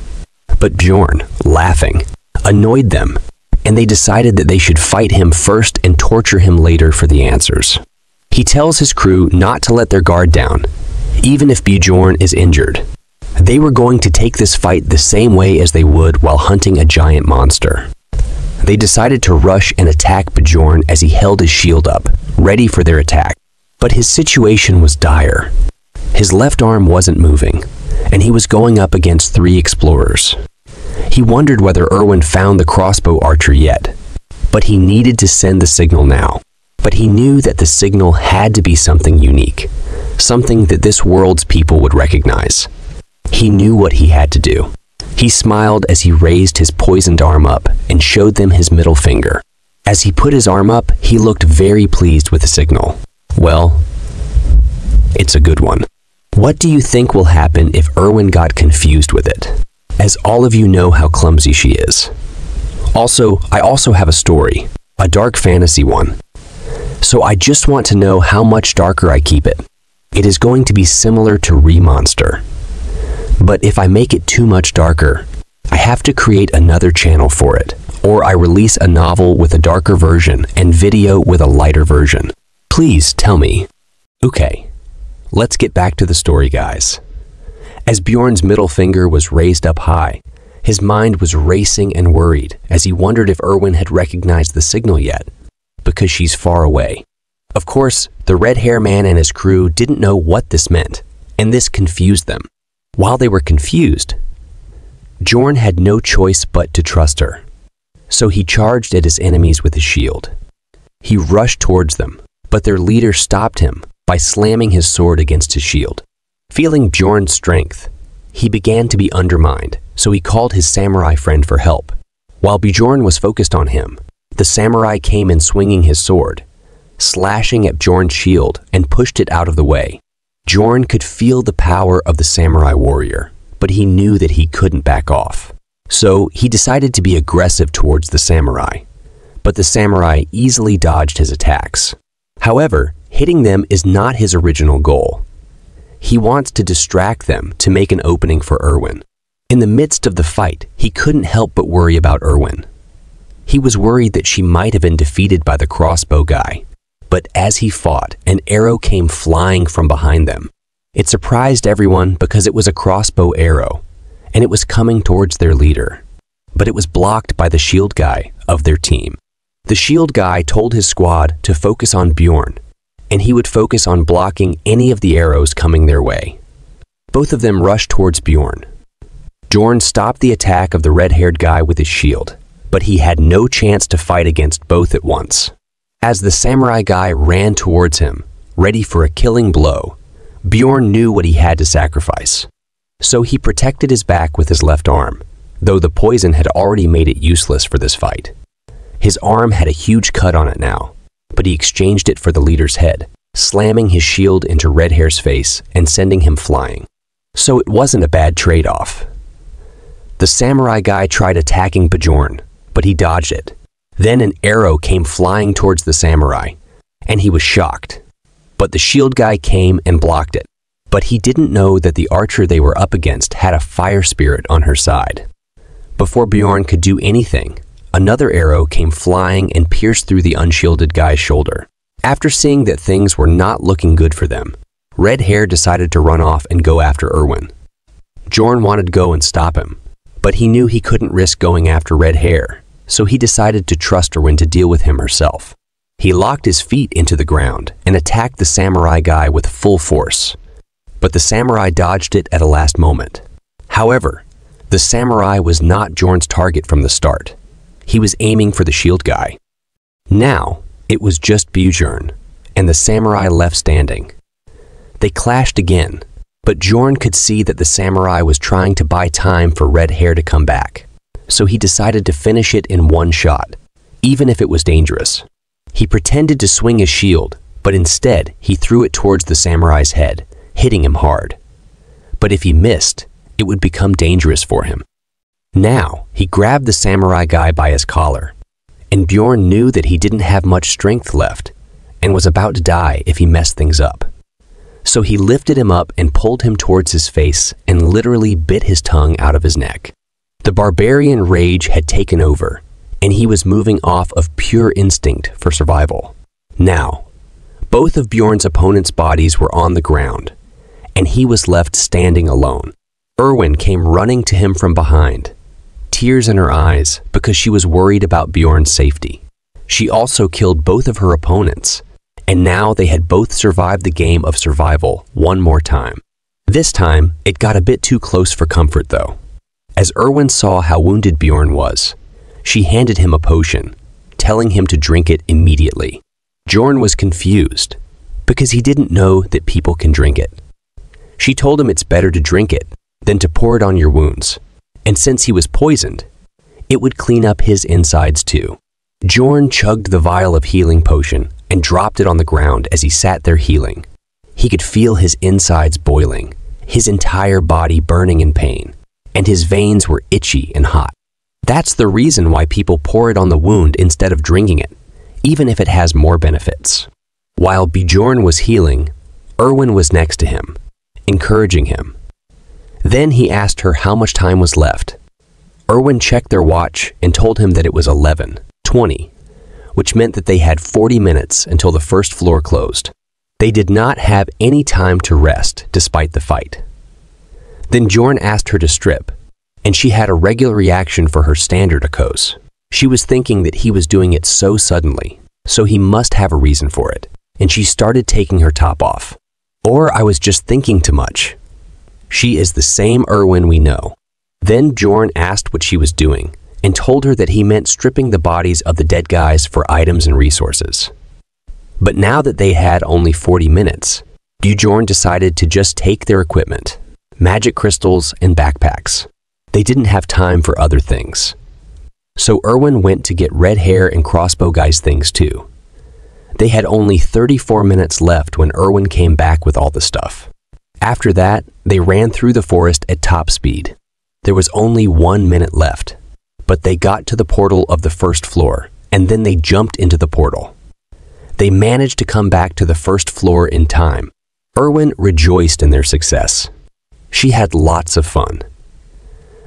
but Bjorn, laughing, annoyed them, and they decided that they should fight him first and torture him later for the answers. He tells his crew not to let their guard down, even if Bjorn is injured. They were going to take this fight the same way as they would while hunting a giant monster. They decided to rush and attack Bjorn as he held his shield up, ready for their attack. But his situation was dire. His left arm wasn't moving, and he was going up against 3 explorers. He wondered whether Erwin found the crossbow archer yet, but he needed to send the signal now. But he knew that the signal had to be something unique, something that this world's people would recognize. He knew what he had to do. He smiled as he raised his poisoned arm up and showed them his middle finger. As he put his arm up, he looked very pleased with the signal. Well, it's a good one. What do you think will happen if Erwin got confused with it? As all of you know how clumsy she is. I also have a story, a dark fantasy one. So I just want to know how much darker I keep it. It is going to be similar to Remonster. But if I make it too much darker, I have to create another channel for it, or I release a novel with a darker version and video with a lighter version. Please tell me. Okay, let's get back to the story, guys. As Bjorn's middle finger was raised up high, his mind was racing and worried as he wondered if Erwin had recognized the signal yet, because she's far away. Of course, the red-haired man and his crew didn't know what this meant, and this confused them. While they were confused, Bjorn had no choice but to trust her. So he charged at his enemies with his shield. He rushed towards them, but their leader stopped him by slamming his sword against his shield. Feeling Bjorn's strength, he began to be undermined, so he called his samurai friend for help. While Bjorn was focused on him, the samurai came in swinging his sword, slashing at Bjorn's shield and pushed it out of the way. Bjorn could feel the power of the samurai warrior, but he knew that he couldn't back off. So he decided to be aggressive towards the samurai, but the samurai easily dodged his attacks. However, hitting them is not his original goal. He wants to distract them to make an opening for Erwin. In the midst of the fight, he couldn't help but worry about Erwin. He was worried that she might have been defeated by the crossbow guy. But as he fought, an arrow came flying from behind them. It surprised everyone because it was a crossbow arrow, and it was coming towards their leader. But it was blocked by the shield guy of their team. The shield guy told his squad to focus on Bjorn, and he would focus on blocking any of the arrows coming their way. Both of them rushed towards Bjorn. Bjorn stopped the attack of the red-haired guy with his shield, but he had no chance to fight against both at once. As the samurai guy ran towards him, ready for a killing blow, Bjorn knew what he had to sacrifice. So he protected his back with his left arm, though the poison had already made it useless for this fight. His arm had a huge cut on it now, but he exchanged it for the leader's head, slamming his shield into Red Hair's face and sending him flying. So it wasn't a bad trade-off. The samurai guy tried attacking Bjorn, but he dodged it. Then an arrow came flying towards the samurai, and he was shocked. But the shield guy came and blocked it. But he didn't know that the archer they were up against had a fire spirit on her side. Before Bjorn could do anything, another arrow came flying and pierced through the unshielded guy's shoulder. After seeing that things were not looking good for them, Red Hair decided to run off and go after Erwin. Bjorn wanted to go and stop him, but he knew he couldn't risk going after Red Hair, so he decided to trust Erwin to deal with him herself. He locked his feet into the ground and attacked the samurai guy with full force, but the samurai dodged it at a last moment. However, the samurai was not Bjorn's target from the start. He was aiming for the shield guy. Now, it was just Bjorn, and the samurai left standing. They clashed again, but Bjorn could see that the samurai was trying to buy time for Red Hair to come back, so he decided to finish it in one shot, even if it was dangerous. He pretended to swing his shield, but instead he threw it towards the samurai's head, hitting him hard. But if he missed, it would become dangerous for him. Now, he grabbed the samurai guy by his collar, and Bjorn knew that he didn't have much strength left and was about to die if he messed things up. So he lifted him up and pulled him towards his face and literally bit his tongue out of his neck. The barbarian rage had taken over, and he was moving off of pure instinct for survival. Now, both of Bjorn's opponent's bodies were on the ground, and he was left standing alone. Erwin came running to him from behind, tears in her eyes because she was worried about Bjorn's safety. She also killed both of her opponents, and now they had both survived the game of survival one more time. This time, it got a bit too close for comfort though. As Erwin saw how wounded Bjorn was, she handed him a potion, telling him to drink it immediately. Bjorn was confused because he didn't know that people can drink it. She told him it's better to drink it than to pour it on your wounds, and since he was poisoned, it would clean up his insides too. Bjorn chugged the vial of healing potion and dropped it on the ground as he sat there healing. He could feel his insides boiling, his entire body burning in pain, and his veins were itchy and hot. That's the reason why people pour it on the wound instead of drinking it, even if it has more benefits. While Bjorn was healing, Erwin was next to him, encouraging him. Then he asked her how much time was left. Erwin checked their watch and told him that it was 11:20, which meant that they had 40 minutes until the first floor closed. They did not have any time to rest despite the fight. Then Bjorn asked her to strip, and she had a regular reaction for her standard akos. She was thinking that he was doing it so suddenly, so he must have a reason for it, and she started taking her top off. Or I was just thinking too much. She is the same Erwin we know. Then Bjorn asked what she was doing, and told her that he meant stripping the bodies of the dead guys for items and resources. But now that they had only 40 minutes, Bjorn decided to just take their equipment, magic crystals and backpacks. They didn't have time for other things. So Erwin went to get Red Hair and Crossbow Guy's things too. They had only 34 minutes left when Erwin came back with all the stuff. After that, they ran through the forest at top speed. There was only 1 minute left, but they got to the portal of the first floor, and then they jumped into the portal. They managed to come back to the first floor in time. Erwin rejoiced in their success. She had lots of fun.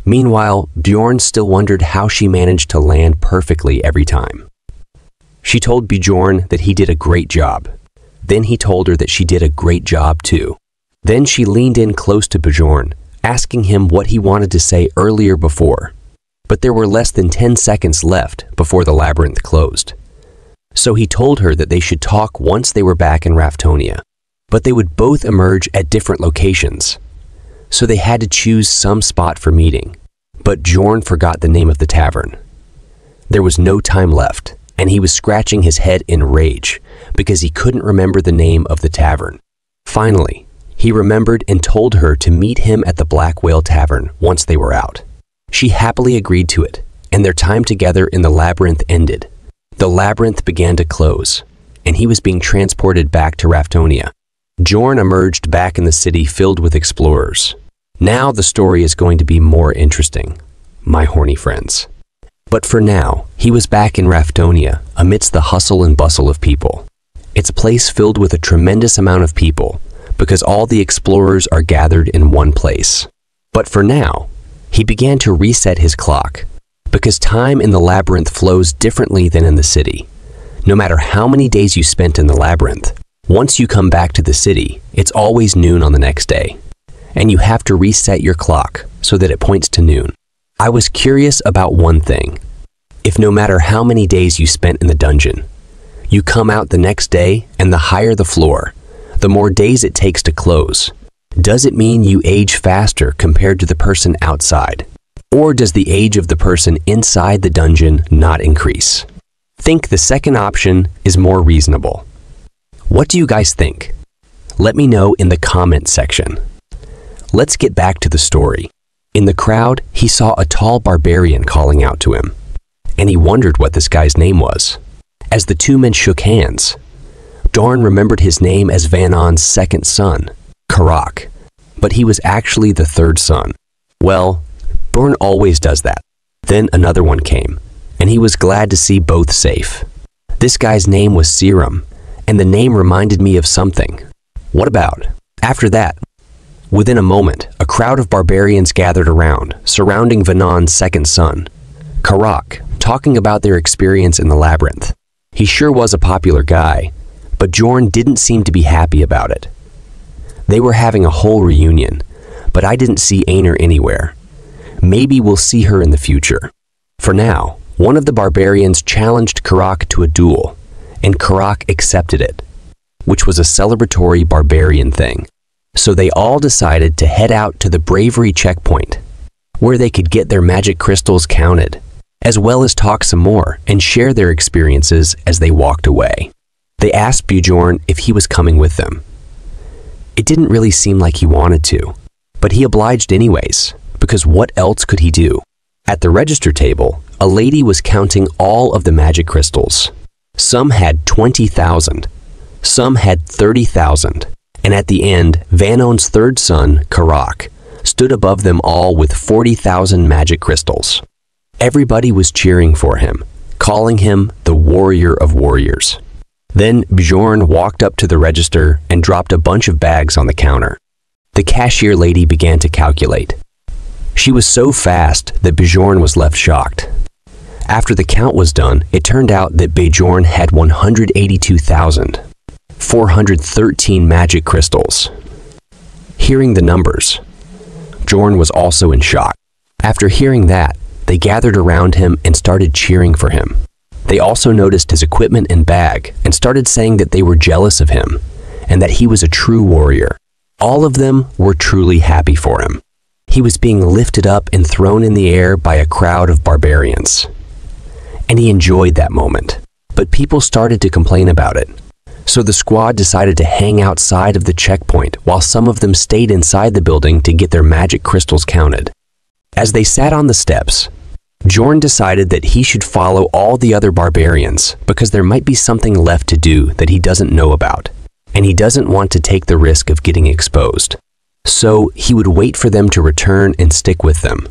Meanwhile, Bjorn still wondered how she managed to land perfectly every time. She told Bjorn that he did a great job. Then he told her that she did a great job too. Then she leaned in close to Bjorn, asking him what he wanted to say earlier before. But there were less than 10 seconds left before the labyrinth closed. So he told her that they should talk once they were back in Raftonia, but they would both emerge at different locations. So they had to choose some spot for meeting, but Bjorn forgot the name of the tavern. There was no time left, and he was scratching his head in rage because he couldn't remember the name of the tavern. Finally, He remembered and told her to meet him at the Black Whale Tavern once they were out. She happily agreed to it, and their time together in the labyrinth ended. The labyrinth began to close, and he was being transported back to Raftonia. Bjorn emerged back in the city filled with explorers. Now the story is going to be more interesting, my horny friends. But for now, he was back in Raftonia amidst the hustle and bustle of people. It's a place filled with a tremendous amount of people because all the explorers are gathered in one place. But for now, he began to reset his clock because time in the labyrinth flows differently than in the city. No matter how many days you spent in the labyrinth, once you come back to the city, it's always noon on the next day. And you have to reset your clock so that it points to noon. I was curious about one thing. If no matter how many days you spent in the dungeon, you come out the next day and the higher the floor, the more days it takes to close, does it mean you age faster compared to the person outside? Or does the age of the person inside the dungeon not increase? Think the second option is more reasonable. What do you guys think? Let me know in the comment section. Let's get back to the story. In the crowd, he saw a tall barbarian calling out to him, and he wondered what this guy's name was. As the two men shook hands, Bjorn remembered his name as Vanon's second son, Karak, but he was actually the third son. Well, Bjorn always does that. Then another one came, and he was glad to see both safe. This guy's name was Serum, and the name reminded me of something. What about? After that, within a moment, a crowd of barbarians gathered around, surrounding Vanon's second son, Karak, talking about their experience in the labyrinth. He sure was a popular guy, but Bjorn didn't seem to be happy about it. They were having a whole reunion, but I didn't see Aner anywhere. Maybe we'll see her in the future. For now, one of the barbarians challenged Karak to a duel, and Karak accepted it, which was a celebratory barbarian thing. So they all decided to head out to the bravery checkpoint, where they could get their magic crystals counted, as well as talk some more and share their experiences as they walked away. They asked Bjorn if he was coming with them. It didn't really seem like he wanted to, but he obliged anyways, because what else could he do? At the register table, a lady was counting all of the magic crystals. Some had 20,000, some had 30,000, and at the end, Vanon's third son, Karak, stood above them all with 40,000 magic crystals. Everybody was cheering for him, calling him the warrior of warriors. Then Bjorn walked up to the register and dropped a bunch of bags on the counter. The cashier lady began to calculate. She was so fast that Bjorn was left shocked. After the count was done, it turned out that Bjorn had 182,413 magic crystals. Hearing the numbers, Bjorn was also in shock. After hearing that, they gathered around him and started cheering for him. They also noticed his equipment and bag and started saying that they were jealous of him and that he was a true warrior. All of them were truly happy for him. He was being lifted up and thrown in the air by a crowd of barbarians. And he enjoyed that moment. But people started to complain about it. So the squad decided to hang outside of the checkpoint while some of them stayed inside the building to get their magic crystals counted. As they sat on the steps, Bjorn decided that he should follow all the other barbarians because there might be something left to do that he doesn't know about, and he doesn't want to take the risk of getting exposed. So he would wait for them to return and stick with them.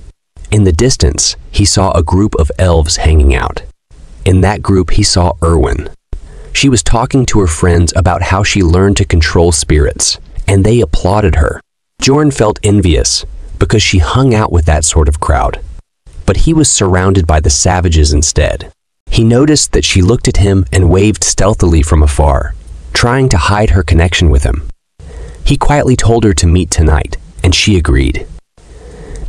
In the distance, he saw a group of elves hanging out. In that group, he saw Erwin. She was talking to her friends about how she learned to control spirits, and they applauded her. Bjorn felt envious because she hung out with that sort of crowd. But he was surrounded by the savages instead. He noticed that she looked at him and waved stealthily from afar, trying to hide her connection with him. He quietly told her to meet tonight, and she agreed.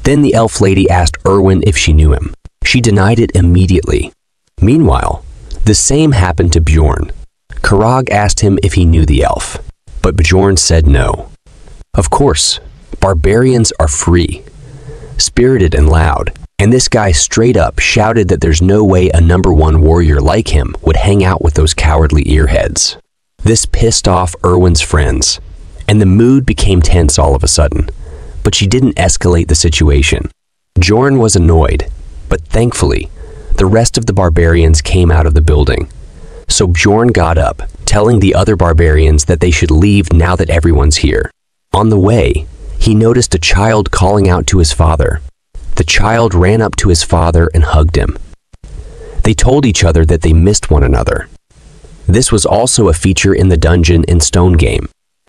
Then the elf lady asked Erwin if she knew him. She denied it immediately. Meanwhile, the same happened to Bjorn. Karag asked him if he knew the elf, but Bjorn said no. Of course, barbarians are free, spirited and loud, and this guy straight up shouted that there's no way a #1 warrior like him would hang out with those cowardly earheads. This pissed off Erwin's friends, and the mood became tense all of a sudden. But she didn't escalate the situation. Bjorn was annoyed, but thankfully, the rest of the barbarians came out of the building. So Bjorn got up, telling the other barbarians that they should leave now that everyone's here. On the way, he noticed a child calling out to his father. The child ran up to his father and hugged him. They told each other that they missed one another. This was also a feature in the Dungeon and Stone game.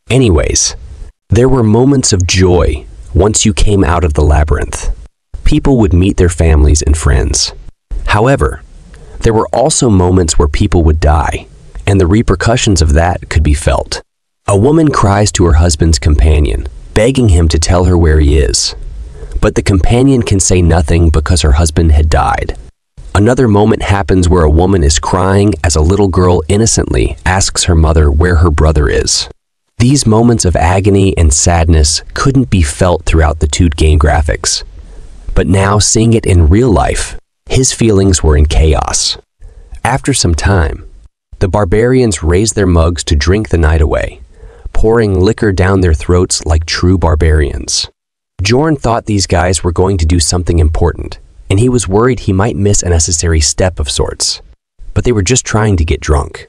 Anyways, there were moments of joy once you came out of the labyrinth. People would meet their families and friends. However, there were also moments where people would die, and the repercussions of that could be felt. A woman cries to her husband's companion, begging him to tell her where he is. But the companion can say nothing because her husband had died. Another moment happens where a woman is crying as a little girl innocently asks her mother where her brother is. These moments of agony and sadness couldn't be felt throughout the 2D game graphics. But now, seeing it in real life, his feelings were in chaos. After some time, the barbarians raised their mugs to drink the night away, pouring liquor down their throats like true barbarians. Bjorn thought these guys were going to do something important, and he was worried he might miss a necessary step of sorts. But they were just trying to get drunk.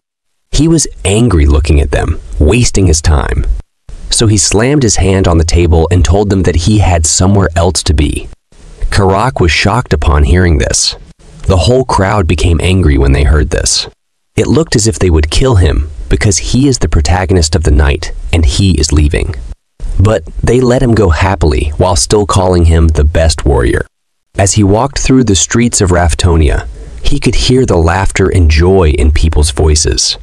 He was angry looking at them, wasting his time. So he slammed his hand on the table and told them that he had somewhere else to be. Karak was shocked upon hearing this. The whole crowd became angry when they heard this. It looked as if they would kill him because he is the protagonist of the night and he is leaving. But they let him go happily while still calling him the best warrior. As he walked through the streets of Raftonia, he could hear the laughter and joy in people's voices.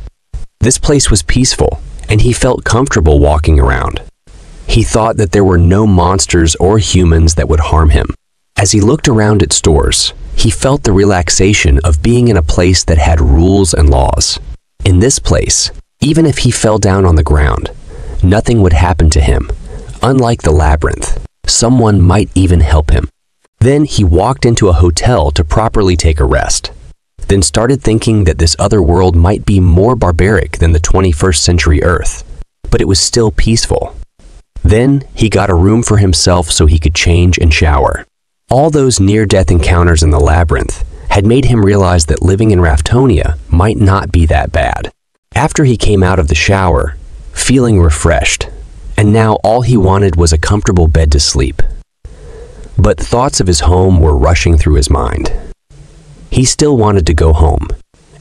This place was peaceful, and he felt comfortable walking around. He thought that there were no monsters or humans that would harm him. As he looked around at stores, he felt the relaxation of being in a place that had rules and laws. In this place, even if he fell down on the ground, nothing would happen to him. Unlike the labyrinth, someone might even help him. Then he walked into a hotel to properly take a rest, then started thinking that this other world might be more barbaric than the 21st century Earth, but it was still peaceful. Then he got a room for himself so he could change and shower. All those near-death encounters in the labyrinth had made him realize that living in Raftonia might not be that bad. After he came out of the shower, feeling refreshed, and now all he wanted was a comfortable bed to sleep. But thoughts of his home were rushing through his mind. He still wanted to go home,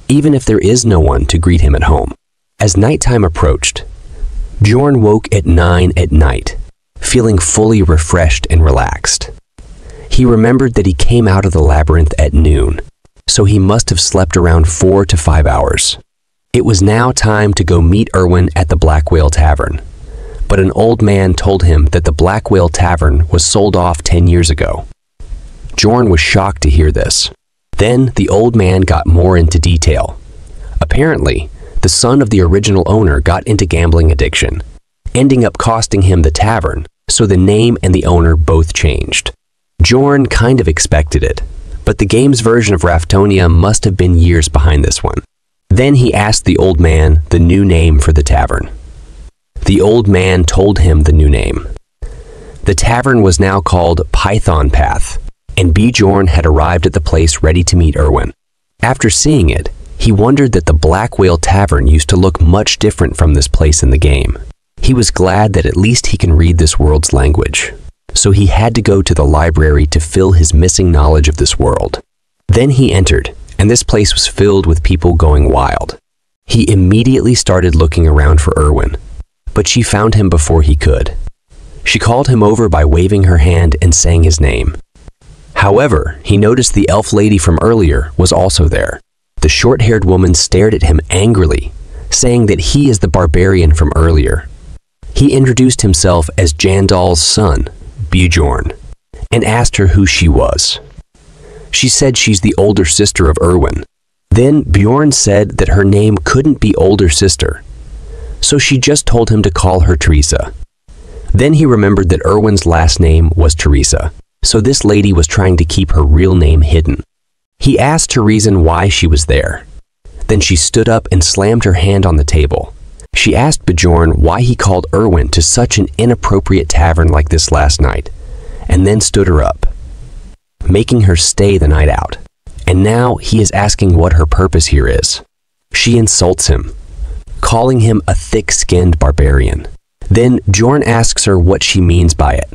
even if there is no one to greet him at home. As nighttime approached, Bjorn woke at 9 at night, feeling fully refreshed and relaxed. He remembered that he came out of the labyrinth at noon, so he must have slept around 4 to 5 hours. It was now time to go meet Erwin at the Black Whale Tavern, but an old man told him that the Black Whale Tavern was sold off 10 years ago. Bjorn was shocked to hear this. Then the old man got more into detail. Apparently, the son of the original owner got into gambling addiction, ending up costing him the tavern, so the name and the owner both changed. Bjorn kind of expected it, but the game's version of Raftonia must have been years behind this one. Then he asked the old man the new name for the tavern. The old man told him the new name. The tavern was now called Python Path, and Bjorn had arrived at the place ready to meet Erwin. After seeing it, he wondered that the Black Whale Tavern used to look much different from this place in the game. He was glad that at least he can read this world's language, so he had to go to the library to fill his missing knowledge of this world. Then he entered, and this place was filled with people going wild. He immediately started looking around for Erwin, but she found him before he could. She called him over by waving her hand and saying his name. However, he noticed the elf lady from earlier was also there. The short-haired woman stared at him angrily, saying that he is the barbarian from earlier. He introduced himself as Jandal's son, Bjorn, and asked her who she was. She said she's the older sister of Erwin. Then Bjorn said that her name couldn't be older sister, so she just told him to call her Teresa. Then he remembered that Erwin's last name was Teresa, so this lady was trying to keep her real name hidden. He asked her reason why she was there. Then she stood up and slammed her hand on the table, She asked Bjorn why he called Erwin to such an inappropriate tavern like this last night, and then stood her up, making her stay the night out. And now he is asking what her purpose here is. She insults him, calling him a thick-skinned barbarian. Then Bjorn asks her what she means by it.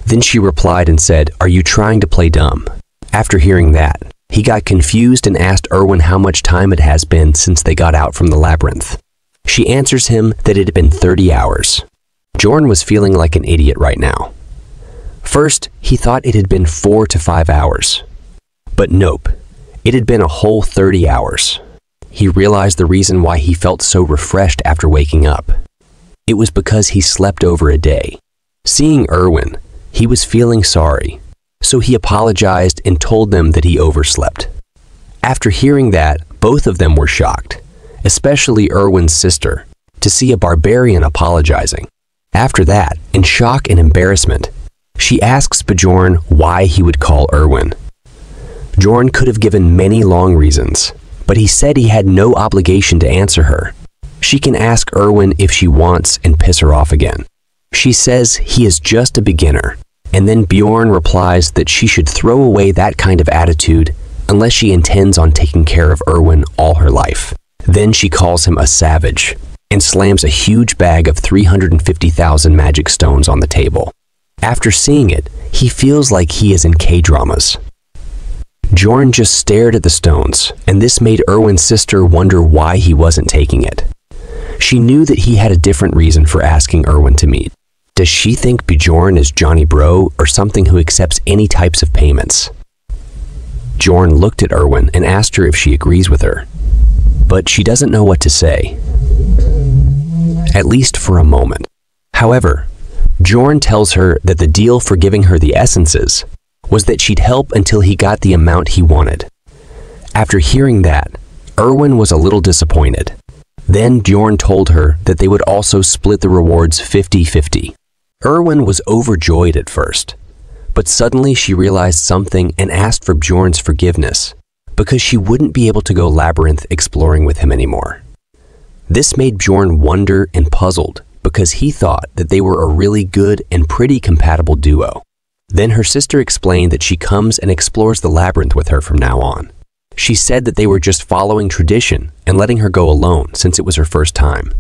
Then she replied and said, "Are you trying to play dumb?" After hearing that, he got confused and asked Erwin how much time it has been since they got out from the labyrinth. She answers him that it had been 30 hours. Bjorn was feeling like an idiot right now. First, he thought it had been 4 to 5 hours. But nope, it had been a whole 30 hours. He realized the reason why he felt so refreshed after waking up. It was because he slept over a day. Seeing Erwin, he was feeling sorry, so he apologized and told them that he overslept. After hearing that, both of them were shocked, especially Erwin's sister, to see a barbarian apologizing. After that, in shock and embarrassment, she asks Bjorn why he would call Erwin. Bjorn could have given many long reasons, but he said he had no obligation to answer her. She can ask Erwin if she wants and piss her off again. She says he is just a beginner, and then Bjorn replies that she should throw away that kind of attitude unless she intends on taking care of Erwin all her life. Then she calls him a savage and slams a huge bag of 350,000 magic stones on the table. After seeing it, he feels like he is in K-dramas. Bjorn just stared at the stones, and this made Erwin's sister wonder why he wasn't taking it. She knew that he had a different reason for asking Erwin to meet. Does she think Bjorn is Johnny Bro or something who accepts any types of payments? Bjorn looked at Erwin and asked her if she agrees with her, but she doesn't know what to say, at least for a moment. However, Bjorn tells her that the deal for giving her the essences was that she'd help until he got the amount he wanted. After hearing that, Erwin was a little disappointed. Then Bjorn told her that they would also split the rewards 50-50. Erwin was overjoyed at first, but suddenly she realized something and asked for Bjorn's forgiveness because she wouldn't be able to go labyrinth exploring with him anymore. This made Bjorn wonder and puzzled because he thought that they were a really good and pretty compatible duo. Then her sister explained that she comes and explores the labyrinth with her from now on. She said that they were just following tradition and letting her go alone since it was her first time.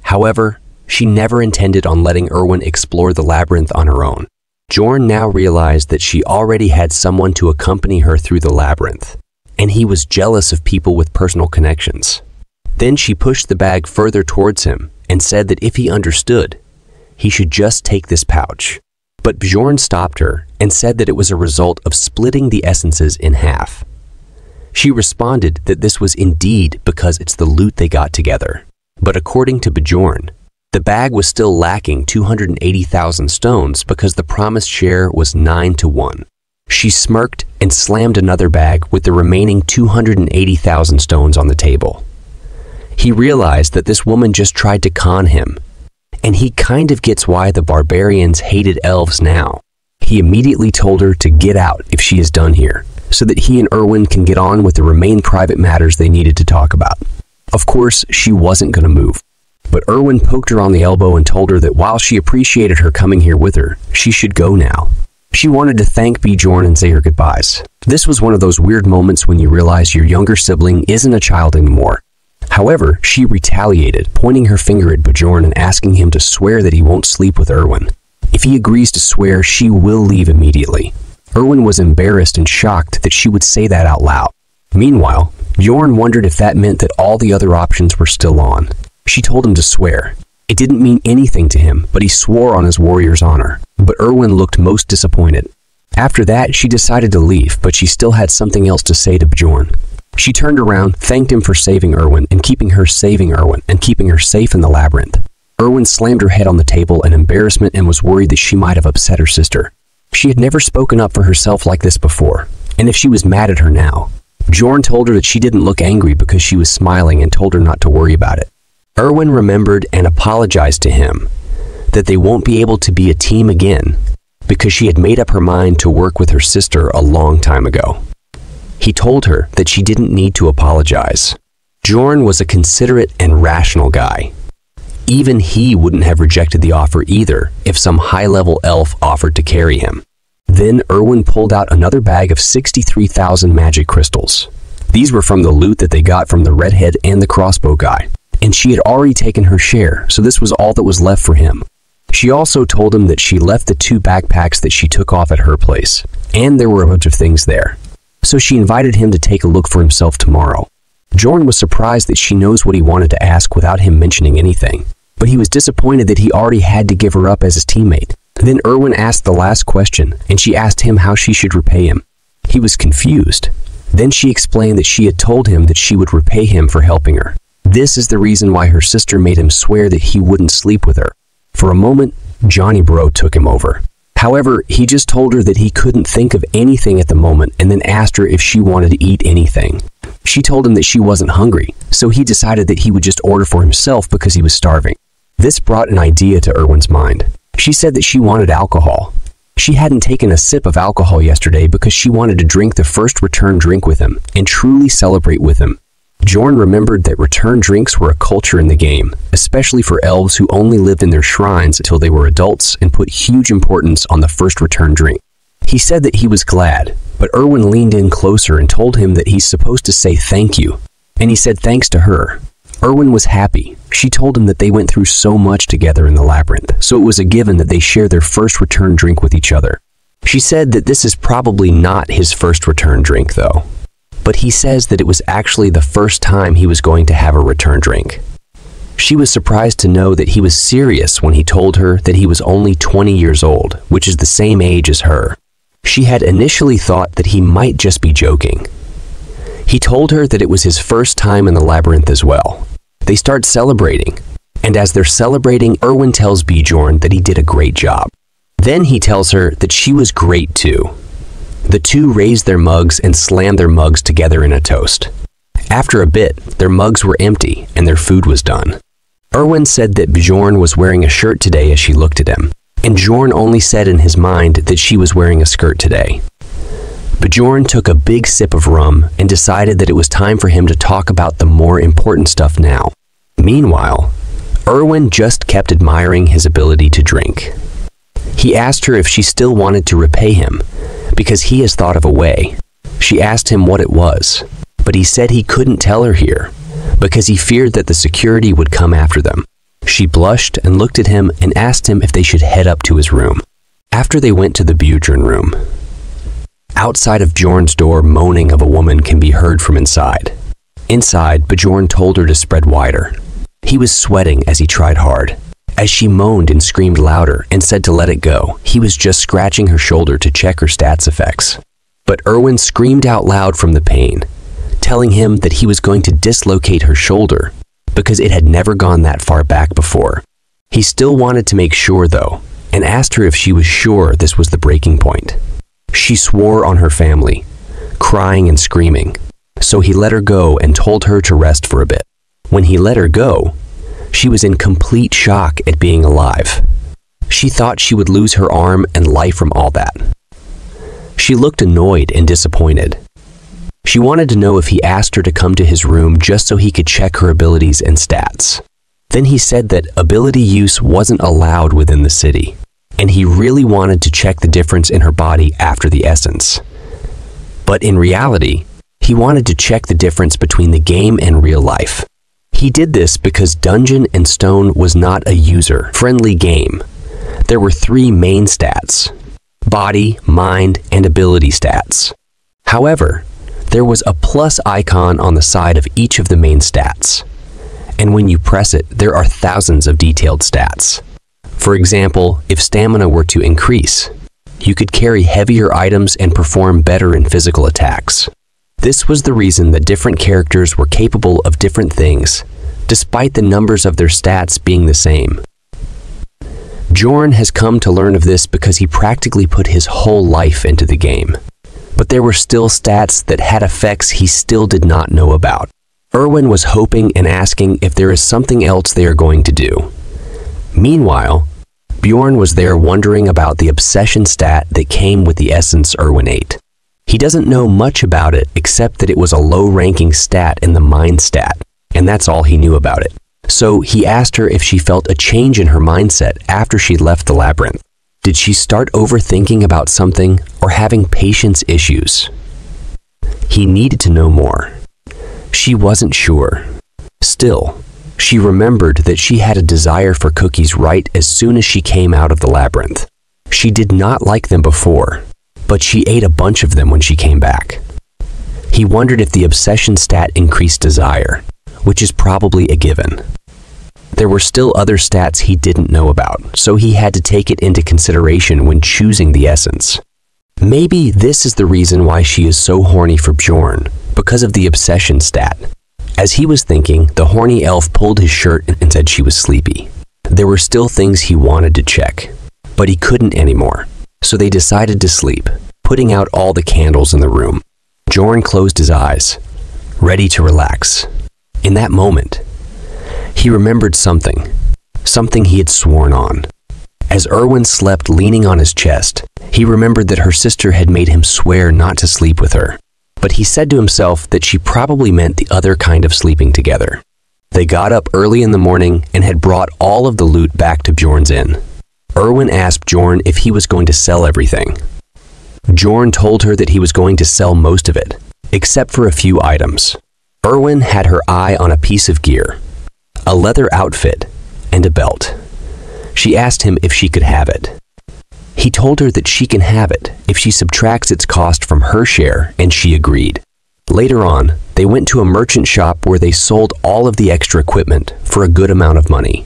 However, she never intended on letting Erwin explore the labyrinth on her own. Bjorn now realized that she already had someone to accompany her through the labyrinth, and he was jealous of people with personal connections. Then she pushed the bag further towards him and said that if he understood, he should just take this pouch. But Bjorn stopped her and said that it was a result of splitting the essences in half. She responded that this was indeed because it's the loot they got together. But according to Bjorn, the bag was still lacking 280,000 stones because the promised share was 9-1. She smirked and slammed another bag with the remaining 280,000 stones on the table. He realized that this woman just tried to con him, and he kind of gets why the barbarians hated elves now. He immediately told her to get out if she is done here, so that he and Erwin can get on with the remaining private matters they needed to talk about. Of course, she wasn't going to move, but Erwin poked her on the elbow and told her that while she appreciated her coming here with her, she should go now. She wanted to thank Bjorn and say her goodbyes. This was one of those weird moments when you realize your younger sibling isn't a child anymore. However, she retaliated, pointing her finger at Bjorn and asking him to swear that he won't sleep with Erwin. If he agrees to swear, she will leave immediately. Erwin was embarrassed and shocked that she would say that out loud. Meanwhile, Bjorn wondered if that meant that all the other options were still on. She told him to swear. It didn't mean anything to him, but he swore on his warrior's honor. But Erwin looked most disappointed. After that, she decided to leave, but she still had something else to say to Bjorn. She turned around, thanked him for saving Erwin and keeping her safe in the labyrinth. Erwin slammed her head on the table in embarrassment and was worried that she might have upset her sister. She had never spoken up for herself like this before, and if she was mad at her now. Bjorn told her that she didn't look angry because she was smiling and told her not to worry about it. Erwin remembered and apologized to him that they won't be able to be a team again because she had made up her mind to work with her sister a long time ago. He told her that she didn't need to apologize. Bjorn was a considerate and rational guy. Even he wouldn't have rejected the offer either if some high-level elf offered to carry him. Then Erwin pulled out another bag of 63,000 magic crystals. These were from the loot that they got from the redhead and the crossbow guy, and she had already taken her share, so this was all that was left for him. She also told him that she left the 2 backpacks that she took off at her place, and there were a bunch of things there. So she invited him to take a look for himself tomorrow. Bjorn was surprised that she knows what he wanted to ask without him mentioning anything, but he was disappointed that he already had to give her up as his teammate. Then Erwin asked the last question, and she asked him how she should repay him. He was confused. Then she explained that she had told him that she would repay him for helping her. This is the reason why her sister made him swear that he wouldn't sleep with her. For a moment, Johnny Bro took him over. However, he just told her that he couldn't think of anything at the moment and then asked her if she wanted to eat anything. She told him that she wasn't hungry, so he decided that he would just order for himself because he was starving. This brought an idea to Erwin's mind. She said that she wanted alcohol. She hadn't taken a sip of alcohol yesterday because she wanted to drink the first return drink with him and truly celebrate with him. Bjorn remembered that return drinks were a culture in the game, especially for elves who only lived in their shrines until they were adults and put huge importance on the first return drink. He said that he was glad, but Erwin leaned in closer and told him that he's supposed to say thank you, and he said thanks to her. Erwin was happy. She told him that they went through so much together in the labyrinth, so it was a given that they share their first return drink with each other. She said that this is probably not his first return drink though, but he says that it was actually the first time he was going to have a return drink. She was surprised to know that he was serious when he told her that he was only 20 years old, which is the same age as her. She had initially thought that he might just be joking. He told her that it was his first time in the labyrinth as well. They start celebrating, and as they're celebrating, Erwin tells Bjorn that he did a great job. Then he tells her that she was great too. The two raised their mugs and slammed their mugs together in a toast. After a bit, their mugs were empty and their food was done. Erwin said that Bjorn was wearing a shirt today as she looked at him, and Bjorn only said in his mind that she was wearing a skirt today. Bjorn took a big sip of rum and decided that it was time for him to talk about the more important stuff now. Meanwhile, Erwin just kept admiring his ability to drink. He asked her if she still wanted to repay him, because he has thought of a way. She asked him what it was, but he said he couldn't tell her here, because he feared that the security would come after them. She blushed and looked at him and asked him if they should head up to his room. After they went to the Bjorn room, outside of Bjorn's door, moaning of a woman can be heard from inside. Inside, Bjorn told her to spread wider. He was sweating as he tried hard. As she moaned and screamed louder and said to let it go, he was just scratching her shoulder to check her stats effects. But Erwin screamed out loud from the pain, telling him that he was going to dislocate her shoulder because it had never gone that far back before. He still wanted to make sure though, and asked her if she was sure this was the breaking point. She swore on her family, crying and screaming, so he let her go and told her to rest for a bit. When he let her go, she was in complete shock at being alive. She thought she would lose her arm and life from all that. She looked annoyed and disappointed. She wanted to know if he asked her to come to his room just so he could check her abilities and stats. Then he said that ability use wasn't allowed within the city, and he really wanted to check the difference in her body after the essence. But in reality, he wanted to check the difference between the game and real life. He did this because Dungeon and Stone was not a user-friendly game. There were 3 main stats: body, mind, and ability stats. However, there was a plus icon on the side of each of the main stats, and when you press it, there are thousands of detailed stats. For example, if stamina were to increase, you could carry heavier items and perform better in physical attacks. This was the reason that different characters were capable of different things, despite the numbers of their stats being the same. Bjorn has come to learn of this because he practically put his whole life into the game. But there were still stats that had effects he still did not know about. Erwin was hoping and asking if there is something else they are going to do. Meanwhile, Bjorn was there wondering about the obsession stat that came with the essence Erwin ate. He doesn't know much about it except that it was a low-ranking stat in the mind stat, and that's all he knew about it. So he asked her if she felt a change in her mindset after she left the labyrinth. Did she start overthinking about something or having patience issues? He needed to know more. She wasn't sure. Still, she remembered that she had a desire for cookies right as soon as she came out of the labyrinth. She did not like them before, but she ate a bunch of them when she came back. He wondered if the obsession stat increased desire, which is probably a given. There were still other stats he didn't know about, so he had to take it into consideration when choosing the essence. Maybe this is the reason why she is so horny for Bjorn, because of the obsession stat. As he was thinking, the horny elf pulled his shirt and said she was sleepy. There were still things he wanted to check, but he couldn't anymore, so they decided to sleep, putting out all the candles in the room. Bjorn closed his eyes, ready to relax. In that moment, he remembered something he had sworn on. As Erwin slept leaning on his chest, he remembered that her sister had made him swear not to sleep with her. But he said to himself that she probably meant the other kind of sleeping together. They got up early in the morning and had brought all of the loot back to Bjorn's inn. Erwin asked Bjorn if he was going to sell everything. Bjorn told her that he was going to sell most of it, except for a few items. Erwin had her eye on a piece of gear, a leather outfit, and a belt. She asked him if she could have it. He told her that she can have it if she subtracts its cost from her share, and she agreed. Later on, they went to a merchant shop where they sold all of the extra equipment for a good amount of money.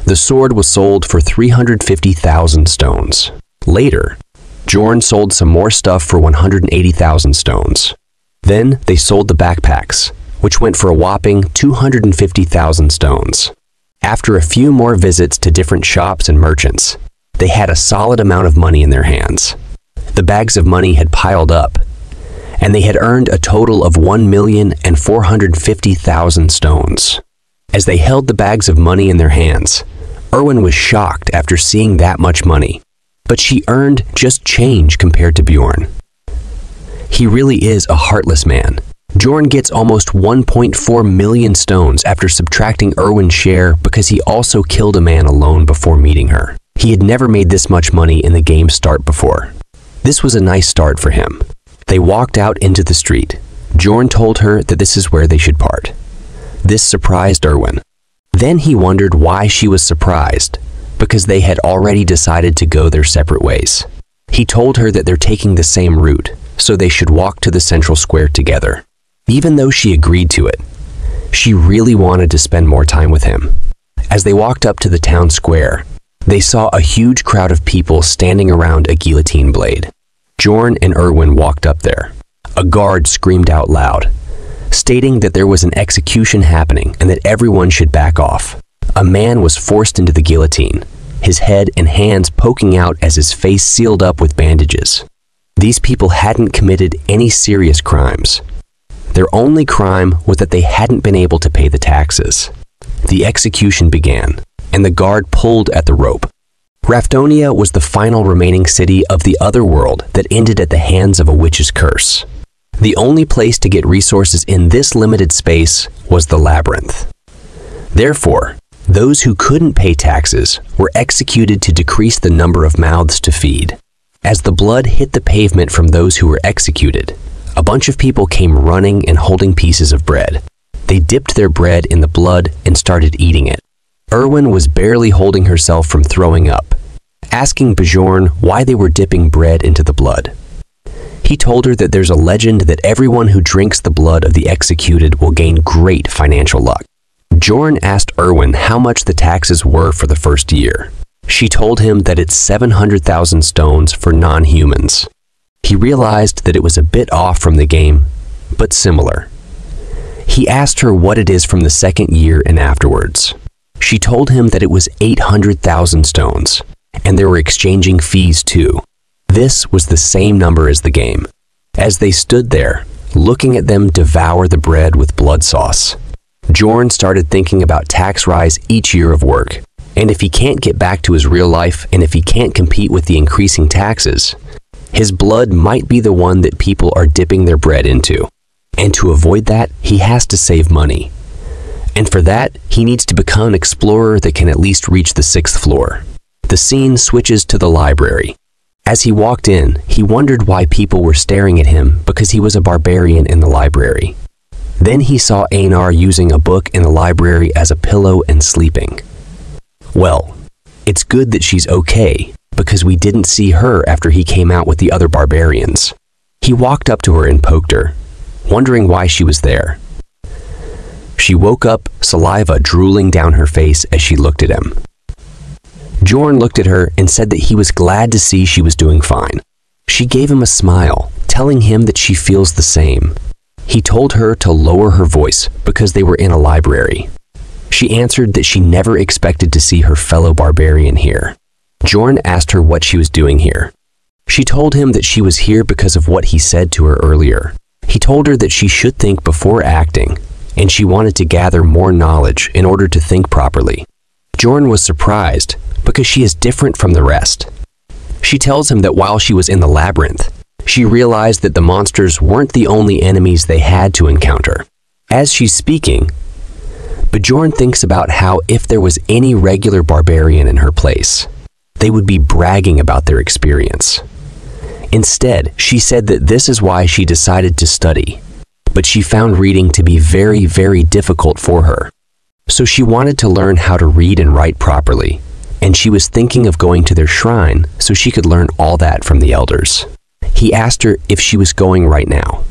The sword was sold for 350,000 stones. Later, Bjorn sold some more stuff for 180,000 stones. Then they sold the backpacks, which went for a whopping 250,000 stones. After a few more visits to different shops and merchants, they had a solid amount of money in their hands. The bags of money had piled up, and they had earned a total of 1,450,000 stones. As they held the bags of money in their hands, Erwin was shocked after seeing that much money, but she earned just change compared to Bjorn. He really is a heartless man. Bjorn gets almost 1.4 million stones after subtracting Erwin's share because he also killed a man alone before meeting her. He had never made this much money in the game's start before. This was a nice start for him. They walked out into the street. Bjorn told her that this is where they should part. This surprised Erwin. Then he wondered why she was surprised, because they had already decided to go their separate ways. He told her that they're taking the same route, so they should walk to the central square together. Even though she agreed to it, she really wanted to spend more time with him. As they walked up to the town square, they saw a huge crowd of people standing around a guillotine blade. Bjorn and Erwin walked up there. A guard screamed out loud, stating that there was an execution happening and that everyone should back off. A man was forced into the guillotine, his head and hands poking out as his face sealed up with bandages. These people hadn't committed any serious crimes. Their only crime was that they hadn't been able to pay the taxes. The execution began, and the guard pulled at the rope. Rafdonia was the final remaining city of the other world that ended at the hands of a witch's curse. The only place to get resources in this limited space was the labyrinth. Therefore, those who couldn't pay taxes were executed to decrease the number of mouths to feed. As the blood hit the pavement from those who were executed, a bunch of people came running and holding pieces of bread. They dipped their bread in the blood and started eating it. Erwin was barely holding herself from throwing up, asking Bjorn why they were dipping bread into the blood. He told her that there's a legend that everyone who drinks the blood of the executed will gain great financial luck. Bjorn asked Erwin how much the taxes were for the first year. She told him that it's 700,000 stones for non-humans. He realized that it was a bit off from the game, but similar. He asked her what it is from the second year and afterwards. She told him that it was 800,000 stones, and there were exchanging fees too. This was the same number as the game. As they stood there, looking at them devour the bread with blood sauce, Bjorn started thinking about tax rise each year of work. And if he can't get back to his real life, and if he can't compete with the increasing taxes, his blood might be the one that people are dipping their bread into. And to avoid that, he has to save money. And for that, he needs to become an explorer that can at least reach the 6th floor. The scene switches to the library. As he walked in, he wondered why people were staring at him because he was a barbarian in the library. Then he saw Einar using a book in the library as a pillow and sleeping. Well, it's good that she's okay, because we didn't see her after he came out with the other barbarians. He walked up to her and poked her, wondering why she was there. She woke up, saliva drooling down her face as she looked at him. Jorn looked at her and said that he was glad to see she was doing fine. She gave him a smile, telling him that she feels the same. He told her to lower her voice because they were in a library. She answered that she never expected to see her fellow barbarian here. Jorn asked her what she was doing here. She told him that she was here because of what he said to her earlier. He told her that she should think before acting, and she wanted to gather more knowledge in order to think properly. Jorn was surprised because she is different from the rest. She tells him that while she was in the labyrinth, she realized that the monsters weren't the only enemies they had to encounter. As she's speaking, Bjorn thinks about how if there was any regular barbarian in her place, they would be bragging about their experience. Instead, she said that this is why she decided to study, but she found reading to be very, very difficult for her. So she wanted to learn how to read and write properly, and she was thinking of going to their shrine so she could learn all that from the elders. He asked her if she was going right now,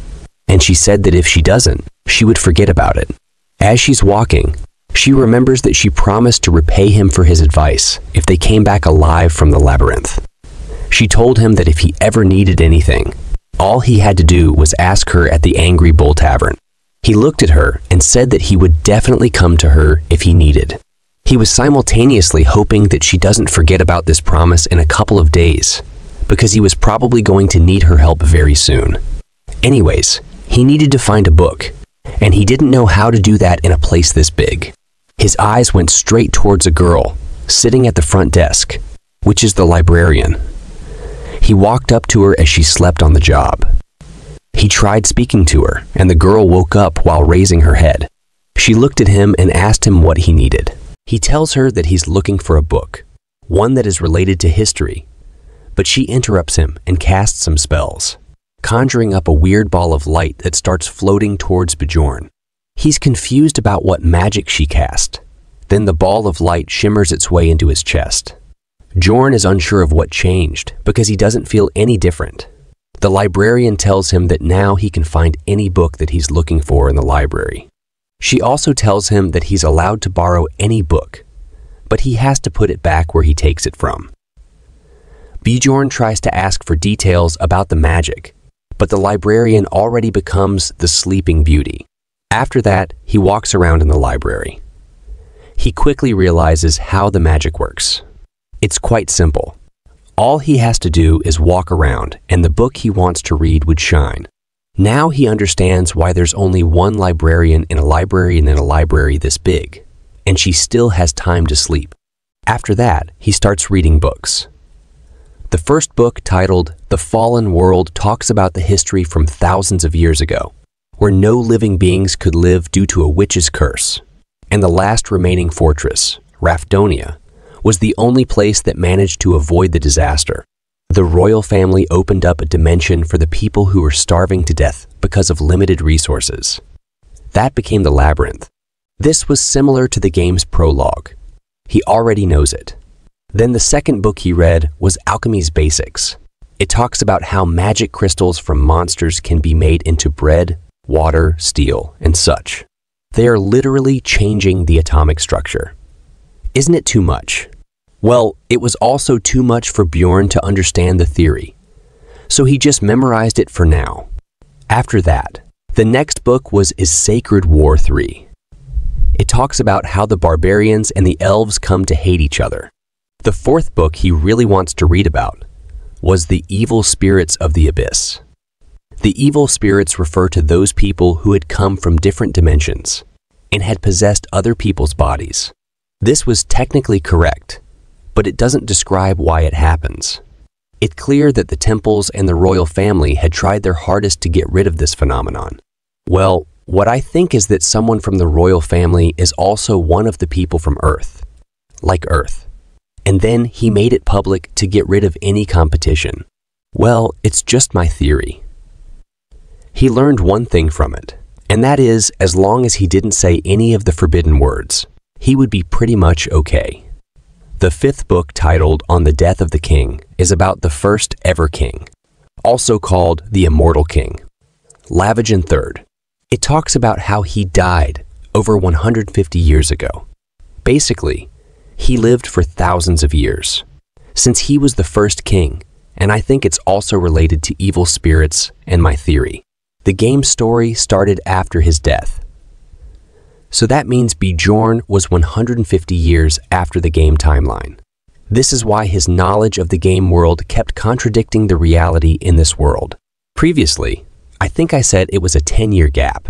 and she said that if she doesn't, she would forget about it. As she's walking, she remembers that she promised to repay him for his advice if they came back alive from the labyrinth. She told him that if he ever needed anything, all he had to do was ask her at the Angry Bull Tavern. He looked at her and said that he would definitely come to her if he needed. He was simultaneously hoping that she doesn't forget about this promise in a couple of days, because he was probably going to need her help very soon. Anyways, he needed to find a book, and he didn't know how to do that in a place this big. His eyes went straight towards a girl sitting at the front desk, which is the librarian. He walked up to her as she slept on the job. He tried speaking to her, and the girl woke up while raising her head. She looked at him and asked him what he needed. He tells her that he's looking for a book, one that is related to history, but she interrupts him and casts some spells, conjuring up a weird ball of light that starts floating towards Bjorn. He's confused about what magic she cast. Then the ball of light shimmers its way into his chest. Bjorn is unsure of what changed because he doesn't feel any different. The librarian tells him that now he can find any book that he's looking for in the library. She also tells him that he's allowed to borrow any book, but he has to put it back where he takes it from. Bjorn tries to ask for details about the magic, but the librarian already becomes the Sleeping Beauty. After that, he walks around in the library. He quickly realizes how the magic works. It's quite simple. All he has to do is walk around, and the book he wants to read would shine. Now he understands why there's only one librarian in a library this big, and she still has time to sleep. After that, he starts reading books. The first book, titled The Fallen World, talks about the history from thousands of years ago, where no living beings could live due to a witch's curse, and the last remaining fortress, Rafdonia, was the only place that managed to avoid the disaster. The royal family opened up a dimension for the people who were starving to death because of limited resources. That became the labyrinth. This was similar to the game's prologue. He already knows it. Then the second book he read was Alchemy's Basics. It talks about how magic crystals from monsters can be made into bread, water, steel, and such. They are literally changing the atomic structure. Isn't it too much? Well, it was also too much for Bjorn to understand the theory, so he just memorized it for now. After that, the next book was Is Sacred War 3. It talks about how the barbarians and the elves come to hate each other. The fourth book he really wants to read about was The Evil Spirits of the Abyss. The evil spirits refer to those people who had come from different dimensions and had possessed other people's bodies. This was technically correct, but it doesn't describe why it happens. It's clear that the temples and the royal family had tried their hardest to get rid of this phenomenon. Well, What I think is that someone from the royal family is also one of the people from Earth, like Earth. And then he made it public to get rid of any competition. Well, it's just my theory. He learned one thing from it, and that is, as long as he didn't say any of the forbidden words, he would be pretty much okay. The 5th book, titled On the Death of the King, is about the first ever king, also called the Immortal King, Lavajan III. It talks about how he died over 150 years ago. Basically, he lived for thousands of years, since he was the first king, and I think it's also related to evil spirits and my theory. The game story started after his death. So that means Bjorn was 150 years after the game timeline. This is why his knowledge of the game world kept contradicting the reality in this world. Previously, I think I said it was a 10-year gap,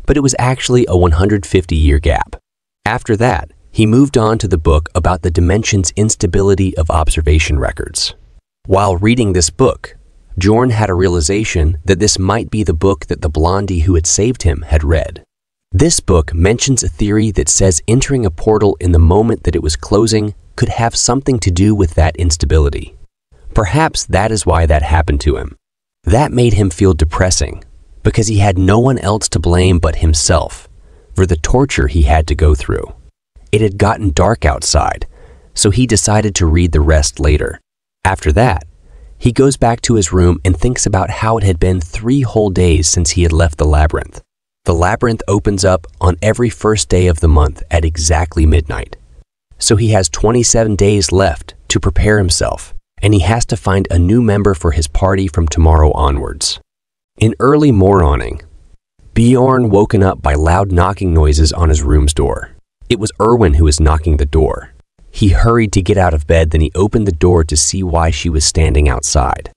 but it was actually a 150-year gap. After that, he moved on to the book about the dimension's instability of observation records. While reading this book, Bjorn had a realization that this might be the book that the blondie who had saved him had read. This book mentions a theory that says entering a portal in the moment that it was closing could have something to do with that instability. Perhaps that is why that happened to him. That made him feel depressing, because he had no one else to blame but himself for the torture he had to go through. It had gotten dark outside, so he decided to read the rest later. After that, he goes back to his room and thinks about how it had been 3 whole days since he had left the labyrinth. The labyrinth opens up on every first day of the month at exactly midnight. So he has 27 days left to prepare himself, and he has to find a new member for his party from tomorrow onwards. In early morning, Bjorn woken up by loud knocking noises on his room's door. It was Erwin who was knocking the door. He hurried to get out of bed, then he opened the door to see why she was standing outside.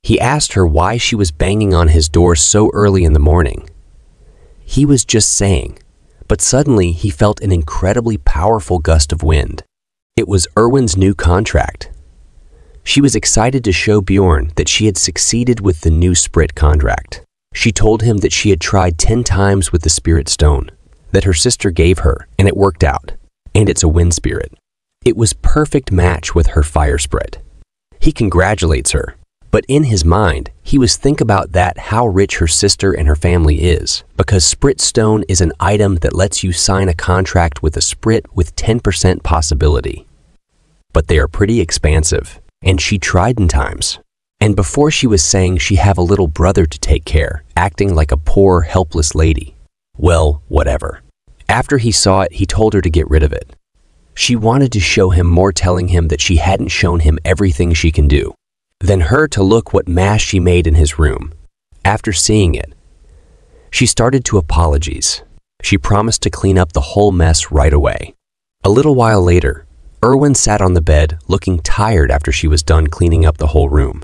He asked her why she was banging on his door so early in the morning. He was just saying, but suddenly he felt an incredibly powerful gust of wind. It was Erwin's new contract. She was excited to show Bjorn that she had succeeded with the new Sprit contract. She told him that she had tried 10 times with the Spirit Stone that her sister gave her, and it worked out, and it's a wind spirit. It was perfect match with her fire Sprit. He congratulates her, but in his mind, he was thinking about that how rich her sister and her family is, because Sprit Stone is an item that lets you sign a contract with a Sprit with 10% possibility. But they are pretty expansive, and she tried in times. And before she was saying she have a little brother to take care, acting like a poor, helpless lady. Well, whatever. After he saw it, he told her to get rid of it. She wanted to show him more, telling him that she hadn't shown him everything she can do. Then her to look what mess she made in his room. After seeing it, she started to apologize. She promised to clean up the whole mess right away. A little while later, Erwin sat on the bed looking tired after she was done cleaning up the whole room.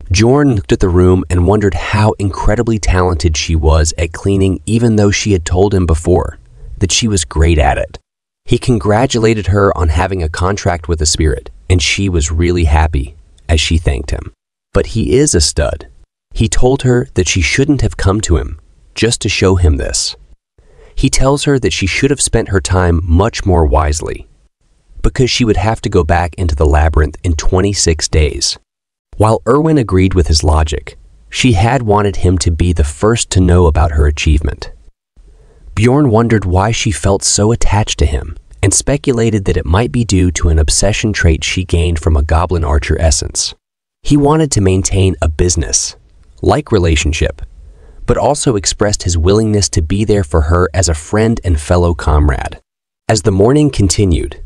Bjorn looked at the room and wondered how incredibly talented she was at cleaning, even though she had told him before that she was great at it. He congratulated her on having a contract with the spirit, and she was really happy as she thanked him. But he is a stud. He told her that she shouldn't have come to him just to show him this. He tells her that she should have spent her time much more wisely, because she would have to go back into the labyrinth in 26 days. While Erwin agreed with his logic, she had wanted him to be the first to know about her achievement. Bjorn wondered why she felt so attached to him and speculated that it might be due to an obsession trait she gained from a goblin archer essence. He wanted to maintain a business-like relationship, but also expressed his willingness to be there for her as a friend and fellow comrade. As the morning continued,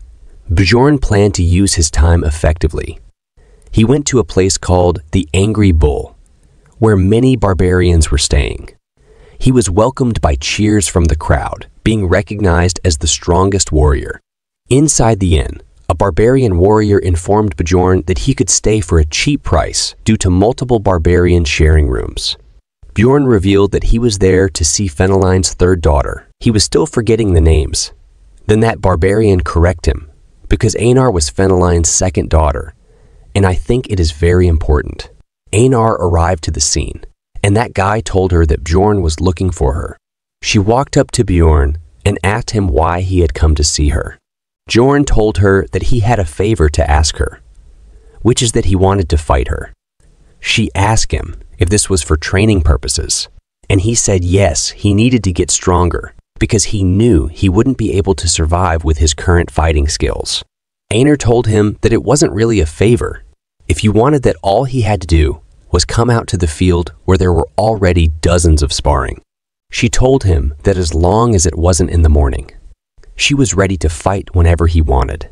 Bjorn planned to use his time effectively. He went to a place called the Angry Bull, where many barbarians were staying. He was welcomed by cheers from the crowd, being recognized as the strongest warrior. Inside the inn, a barbarian warrior informed Bjorn that he could stay for a cheap price due to multiple barbarians sharing rooms. Bjorn revealed that he was there to see Feneline's third daughter. He was still forgetting the names. Then that barbarian corrected him, because Einar was Feneline's second daughter, and I think it is very important. Einar arrived to the scene, and that guy told her that Bjorn was looking for her. She walked up to Bjorn and asked him why he had come to see her. Bjorn told her that he had a favor to ask her, which is that he wanted to fight her. She asked him if this was for training purposes, and he said yes, he needed to get stronger because he knew he wouldn't be able to survive with his current fighting skills. Einar told him that it wasn't really a favor. If you wanted that, all he had to do was come out to the field where there were already dozens of sparring. She told him that as long as it wasn't in the morning, she was ready to fight whenever he wanted.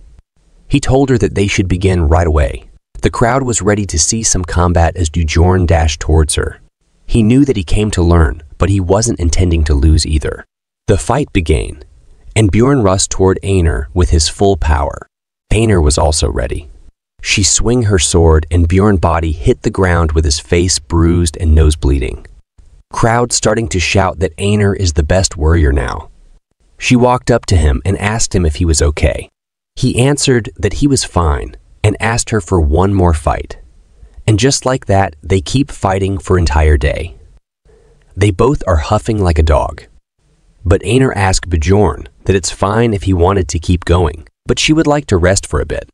He told her that they should begin right away. The crowd was ready to see some combat as Bjorn dashed towards her. He knew that he came to learn, but he wasn't intending to lose either. The fight began, and Bjorn rushed toward Einar with his full power. Einar was also ready. She swung her sword, and Bjorn's body hit the ground with his face bruised and nose bleeding. Crowd starting to shout that Einar is the best warrior now. She walked up to him and asked him if he was okay. He answered that he was fine and asked her for one more fight. And just like that, they keep fighting for an entire day. They both are huffing like a dog. But Einar asked Bjorn that it's fine if he wanted to keep going, but she would like to rest for a bit.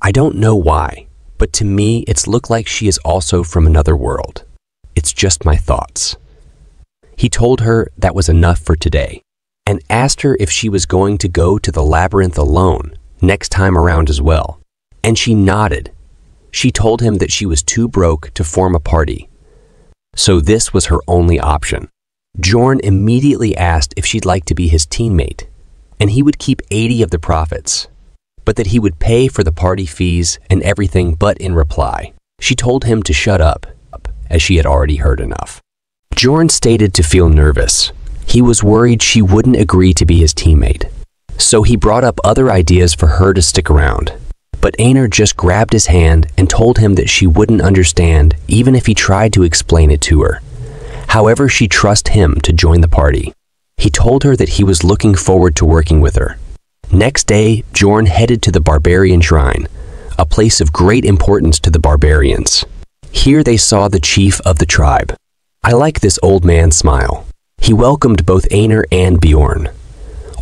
I don't know why, but to me it's looked like she is also from another world. It's just my thoughts. He told her that was enough for today, and asked her if she was going to go to the labyrinth alone next time around as well. And she nodded. She told him that she was too broke to form a party, so this was her only option. Bjorn immediately asked if she'd like to be his teammate, and he would keep 80 of the profits, but that he would pay for the party fees and everything. But in reply, she told him to shut up, as she had already heard enough. Bjorn stated to feel nervous. He was worried she wouldn't agree to be his teammate, so he brought up other ideas for her to stick around. But Einar just grabbed his hand and told him that she wouldn't understand even if he tried to explain it to her. However, she trusted him to join the party. He told her that he was looking forward to working with her. Next day, Bjorn headed to the Barbarian Shrine, a place of great importance to the barbarians. Here they saw the chief of the tribe. I like this old man's smile. He welcomed both Einar and Bjorn.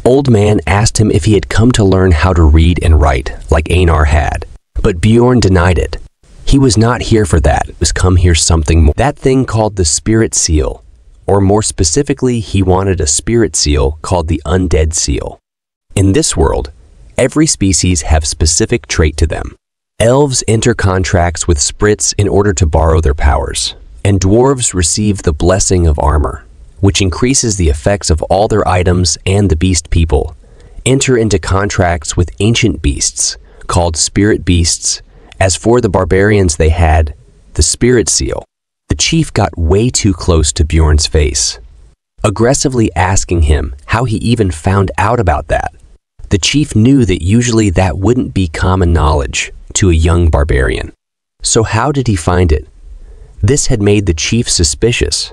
Old man asked him if he had come to learn how to read and write, like Einar had. But Bjorn denied it. He was not here for that. He was come here something more. That thing called the spirit seal, or more specifically, he wanted a spirit seal called the undead seal. In this world, every species have specific trait to them. Elves enter contracts with spirits in order to borrow their powers, and dwarves receive the blessing of armor, which increases the effects of all their items, and the beast people enter into contracts with ancient beasts, called spirit beasts. As for the barbarians, they had the spirit seal. The chief got way too close to Bjorn's face, aggressively asking him how he even found out about that. The chief knew that usually that wouldn't be common knowledge to a young barbarian. So how did he find it? This had made the chief suspicious.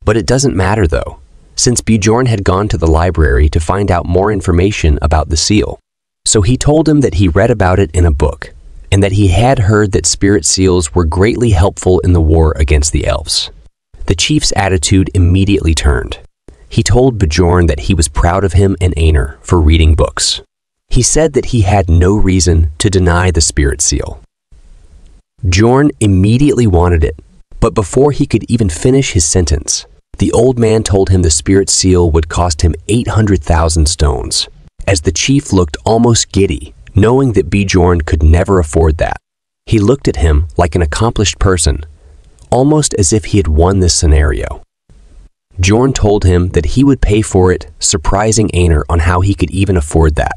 But it doesn't matter though, since Bjorn had gone to the library to find out more information about the seal. So he told him that he read about it in a book, and that he had heard that spirit seals were greatly helpful in the war against the elves. The chief's attitude immediately turned. He told Bjorn that he was proud of him and Einar for reading books. He said that he had no reason to deny the spirit seal. Bjorn immediately wanted it, but before he could even finish his sentence, the old man told him the spirit seal would cost him 800,000 stones, as the chief looked almost giddy, knowing that Bjorn could never afford that. He looked at him like an accomplished person, almost as if he had won this scenario. Bjorn told him that he would pay for it, surprising Einar on how he could even afford that,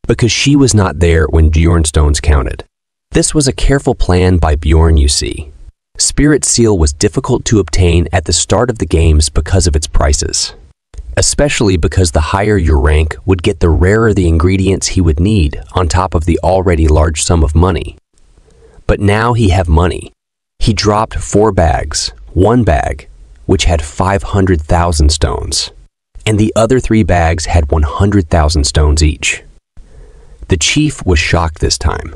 because she was not there when Bjorn's stones counted. This was a careful plan by Bjorn, you see. Spirit seal was difficult to obtain at the start of the games because of its prices, especially because the higher your rank would get, the rarer the ingredients he would need on top of the already large sum of money. But now he have money. He dropped 4 bags, one bag, which had 500,000 stones, and the other 3 bags had 100,000 stones each. The chief was shocked this time,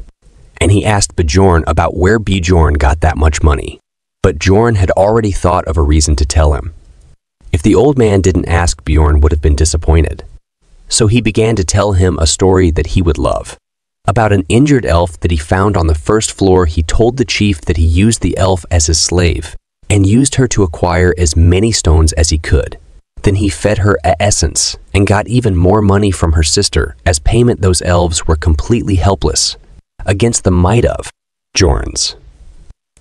and he asked Bjorn about where Bjorn got that much money. But Bjorn had already thought of a reason to tell him. If the old man didn't ask, Bjorn would have been disappointed. So he began to tell him a story that he would love. About an injured elf that he found on the first floor. He told the chief that he used the elf as his slave and used her to acquire as many stones as he could. Then he fed her a essence and got even more money from her sister as payment. Those elves were completely helpless against the might of Bjorns.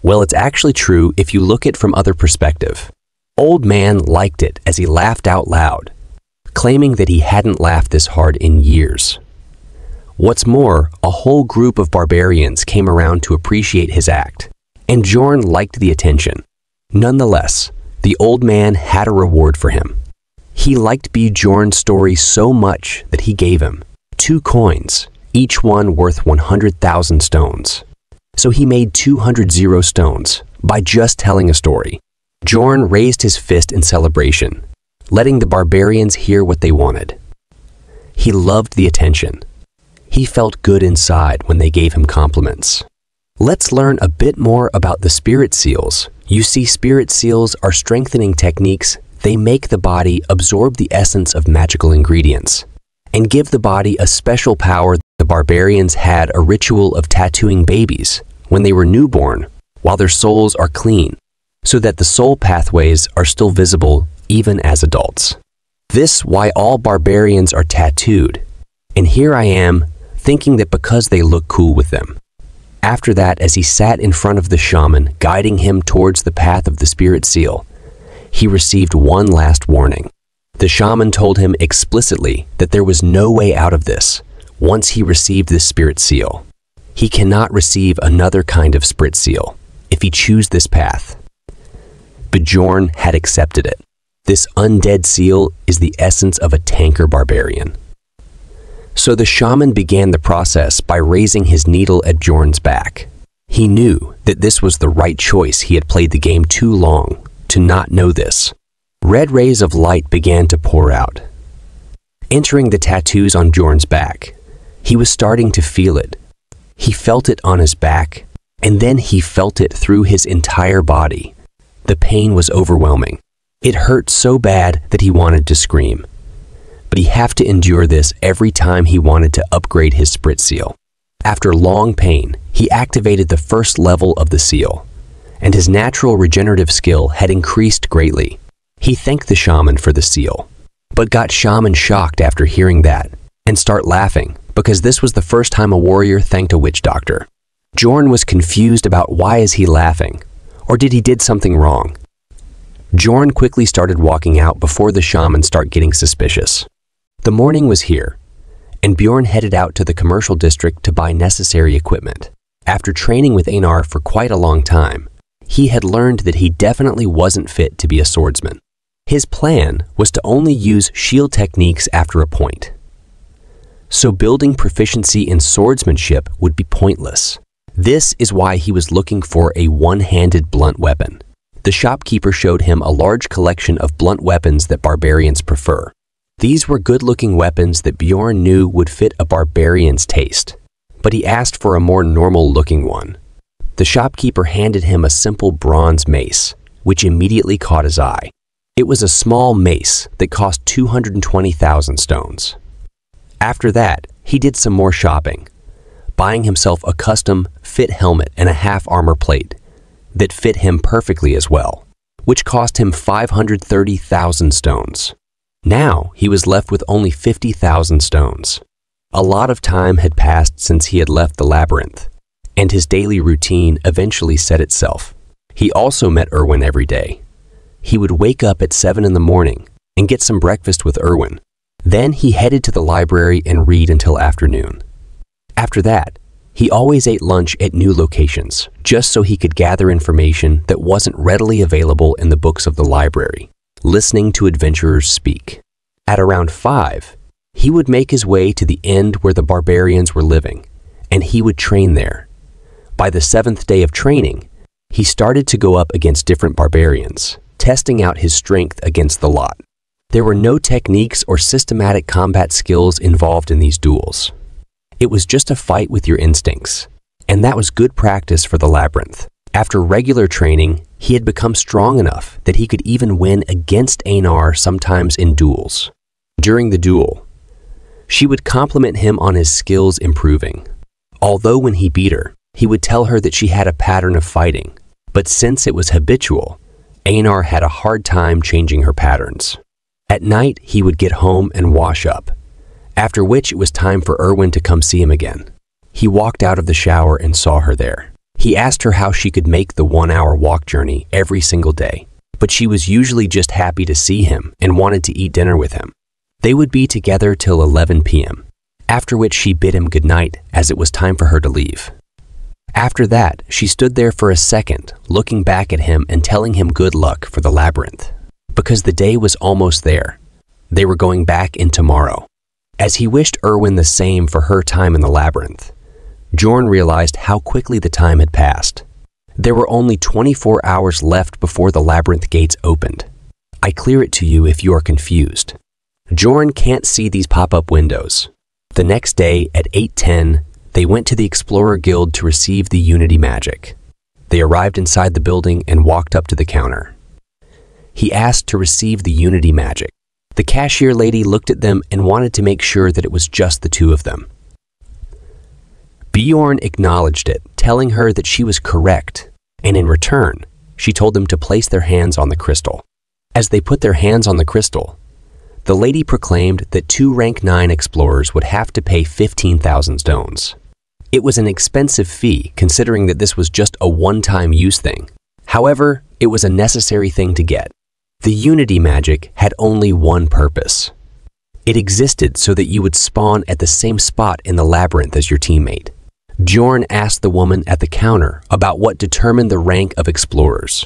Well, it's actually true if you look at it from other perspective. Old man liked it as he laughed out loud, claiming that he hadn't laughed this hard in years. What's more, a whole group of barbarians came around to appreciate his act, and Bjorn liked the attention. Nonetheless, the old man had a reward for him. He liked Bjorn's story so much that he gave him 2 coins, each one worth 100,000 stones. So he made 200 stones by just telling a story. Bjorn raised his fist in celebration, letting the barbarians hear what they wanted. He loved the attention. He felt good inside when they gave him compliments. Let's learn a bit more about the spirit seals. You see, spirit seals are strengthening techniques. They make the body absorb the essence of magical ingredients and give the body a special power. The barbarians had a ritual of tattooing babies when they were newborn while their souls are clean, so that the soul pathways are still visible even as adults. This why all barbarians are tattooed. And here I am thinking that because they look cool with them. After that, as he sat in front of the shaman, guiding him towards the path of the spirit seal, he received one last warning. The shaman told him explicitly that there was no way out of this once he received this spirit seal. He cannot receive another kind of spirit seal if he chooses this path. But Bjorn had accepted it. This undead seal is the essence of a tanker barbarian. So the shaman began the process by raising his needle at Bjorn's back. He knew that this was the right choice. He had played the game too long to not know this. Red rays of light began to pour out, entering the tattoos on Bjorn's back. He was starting to feel it. He felt it on his back, and then he felt it through his entire body. The pain was overwhelming. It hurt so bad that he wanted to scream. But he had to endure this every time he wanted to upgrade his spirit seal. After long pain, he activated the first level of the seal, and his natural regenerative skill had increased greatly. He thanked the shaman for the seal, but got shaman shocked after hearing that and start laughing because this was the first time a warrior thanked a witch doctor. Bjorn was confused about why is he laughing, or did he did something wrong? Bjorn quickly started walking out before the shaman started getting suspicious. The morning was here, and Bjorn headed out to the commercial district to buy necessary equipment. After training with Einar for quite a long time, he had learned that he definitely wasn't fit to be a swordsman. His plan was to only use shield techniques after a point. So building proficiency in swordsmanship would be pointless. This is why he was looking for a one-handed blunt weapon. The shopkeeper showed him a large collection of blunt weapons that barbarians prefer. These were good-looking weapons that Bjorn knew would fit a barbarian's taste, but he asked for a more normal-looking one. The shopkeeper handed him a simple bronze mace, which immediately caught his eye. It was a small mace that cost 220,000 stones. After that, he did some more shopping, buying himself a custom fit helmet and a half-armor plate that fit him perfectly as well, which cost him 530,000 stones. Now, he was left with only 50,000 stones. A lot of time had passed since he had left the labyrinth, and his daily routine eventually set itself. He also met Erwin every day. He would wake up at 7 in the morning and get some breakfast with Erwin. Then he headed to the library and read until afternoon. After that, he always ate lunch at new locations, just so he could gather information that wasn't readily available in the books of the library, listening to adventurers speak. At around 5, he would make his way to the end where the barbarians were living, and he would train there. By the 7th day of training, he started to go up against different barbarians, testing out his strength against the lot. There were no techniques or systematic combat skills involved in these duels. It was just a fight with your instincts, and that was good practice for the labyrinth. After regular training, He had become strong enough that he could even win against Einar sometimes in duels. During the duel, she would compliment him on his skills improving. Although when he beat her, he would tell her that she had a pattern of fighting, but since it was habitual, Einar had a hard time changing her patterns. At night, he would get home and wash up, after which it was time for Erwin to come see him again. He walked out of the shower and saw her there. He asked her how she could make the 1-hour walk journey every single day, but she was usually just happy to see him and wanted to eat dinner with him. They would be together till 11 p.m., after which she bid him goodnight as it was time for her to leave. After that, she stood there for a second, looking back at him and telling him good luck for the labyrinth, because the day was almost there. They were going back in tomorrow. As he wished Erwin the same for her time in the labyrinth, Jorn realized how quickly the time had passed. There were only 24 hours left before the labyrinth gates opened. I clear it to you if you are confused. Jorn can't see these pop-up windows. The next day at 8:10, they went to the Explorer Guild to receive the Unity magic. They arrived inside the building and walked up to the counter. He asked to receive the Unity magic. The cashier lady looked at them and wanted to make sure that it was just the two of them. Bjorn acknowledged it, telling her that she was correct, and in return, she told them to place their hands on the crystal. As they put their hands on the crystal, the lady proclaimed that 2 rank 9 explorers would have to pay 15,000 stones. It was an expensive fee considering that this was just a one-time use thing. However, it was a necessary thing to get. The Unity magic had only one purpose. It existed so that you would spawn at the same spot in the labyrinth as your teammate. Bjorn asked the woman at the counter about what determined the rank of explorers.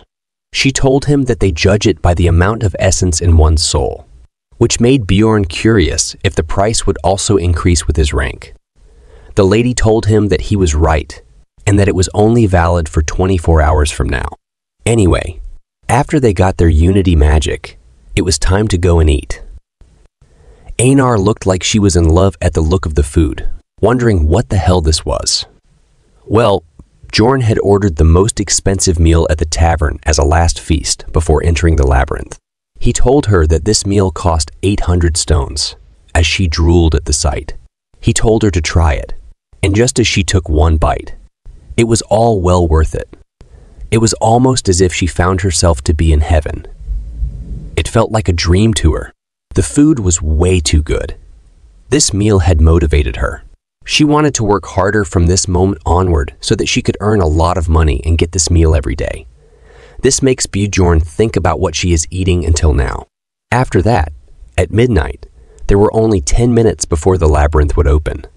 She told him that they judge it by the amount of essence in one's soul, which made Bjorn curious if the price would also increase with his rank. The lady told him that he was right and that it was only valid for 24 hours from now. Anyway, after they got their Unity magic, it was time to go and eat. Einar looked like she was in love at the look of the food, wondering what the hell this was. Well, Bjorn had ordered the most expensive meal at the tavern as a last feast before entering the labyrinth. He told her that this meal cost 800 stones, as she drooled at the sight. He told her to try it, and just as she took one bite, it was all well worth it. It was almost as if she found herself to be in heaven. It felt like a dream to her. The food was way too good. This meal had motivated her. She wanted to work harder from this moment onward so that she could earn a lot of money and get this meal every day. This makes Bjorn think about what she is eating until now. After that, at midnight, there were only 10 minutes before the labyrinth would open.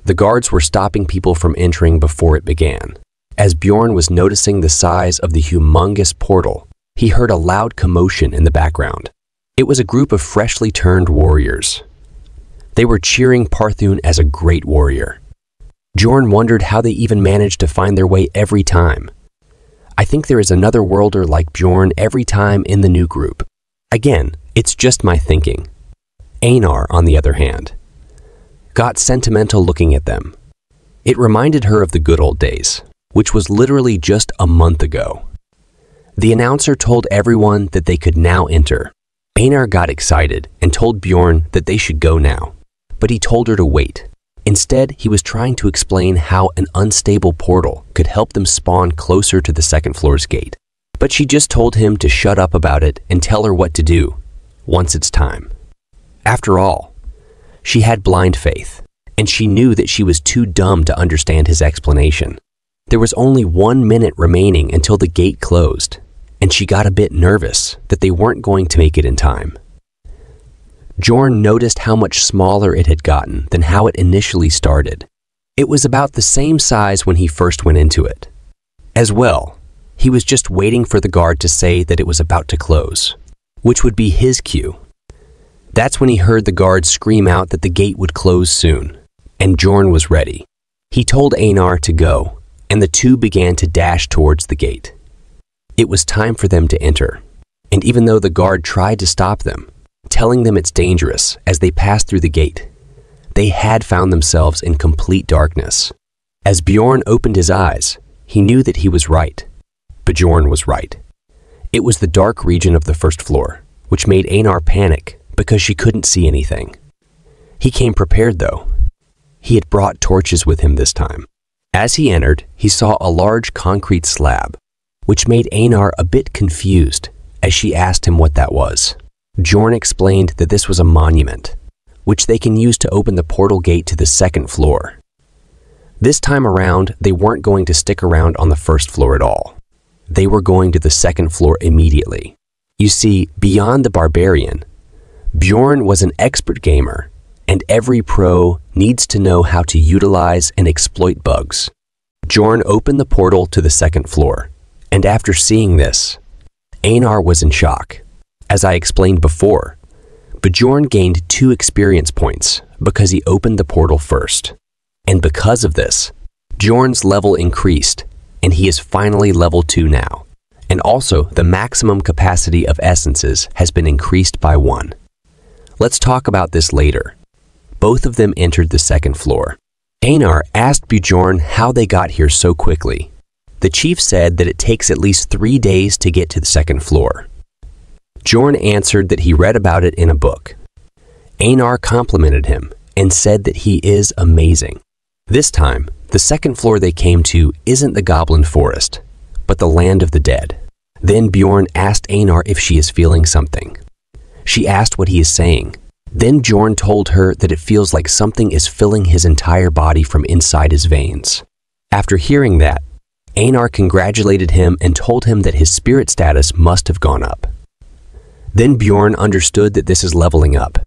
The guards were stopping people from entering before it began. As Bjorn was noticing the size of the humongous portal, he heard a loud commotion in the background. It was a group of freshly turned warriors. They were cheering Parthun as a great warrior. Bjorn wondered how they even managed to find their way every time. I think there is another worlder like Bjorn every time in the new group. Again, it's just my thinking. Einar, on the other hand, got sentimental looking at them. It reminded her of the good old days, which was literally just a month ago. The announcer told everyone that they could now enter. Einar got excited and told Bjorn that they should go now, but he told her to wait. Instead, he was trying to explain how an unstable portal could help them spawn closer to the second floor's gate. But she just told him to shut up about it and tell her what to do once it's time. After all, she had blind faith, and she knew that she was too dumb to understand his explanation. There was only 1 minute remaining until the gate closed, and she got a bit nervous that they weren't going to make it in time. Bjorn noticed how much smaller it had gotten than how it initially started. It was about the same size when he first went into it. As well, he was just waiting for the guard to say that it was about to close, which would be his cue. That's when he heard the guard scream out that the gate would close soon, and Bjorn was ready. He told Einar to go, and the two began to dash towards the gate. It was time for them to enter, and even though the guard tried to stop them, telling them it's dangerous as they passed through the gate, they had found themselves in complete darkness. As Bjorn opened his eyes, he knew that he was right. Bjorn was right. It was the dark region of the first floor, which made Einar panic because she couldn't see anything. He came prepared, though. He had brought torches with him this time. As he entered, he saw a large concrete slab, which made Einar a bit confused as she asked him what that was. Bjorn explained that this was a monument, which they can use to open the portal gate to the second floor. This time around, they weren't going to stick around on the first floor at all. They were going to the second floor immediately. You see, beyond the barbarian, Bjorn was an expert gamer, and every pro needs to know how to utilize and exploit bugs. Bjorn opened the portal to the second floor, and after seeing this, Einar was in shock. As I explained before, Bjorn gained 2 experience points because he opened the portal first. And because of this, Bjorn's level increased, and he is finally level 2 now. And also, the maximum capacity of essences has been increased by 1. Let's talk about this later. Both of them entered the second floor. Einar asked Bjorn how they got here so quickly. The chief said that it takes at least 3 days to get to the second floor. Bjorn answered that he read about it in a book. Einar complimented him and said that he is amazing. This time, the second floor they came to isn't the Goblin Forest, but the land of the dead. Then Bjorn asked Einar if she is feeling something. She asked what he is saying. Then Bjorn told her that it feels like something is filling his entire body from inside his veins. After hearing that, Einar congratulated him and told him that his spirit status must have gone up. Then Bjorn understood that this is leveling up.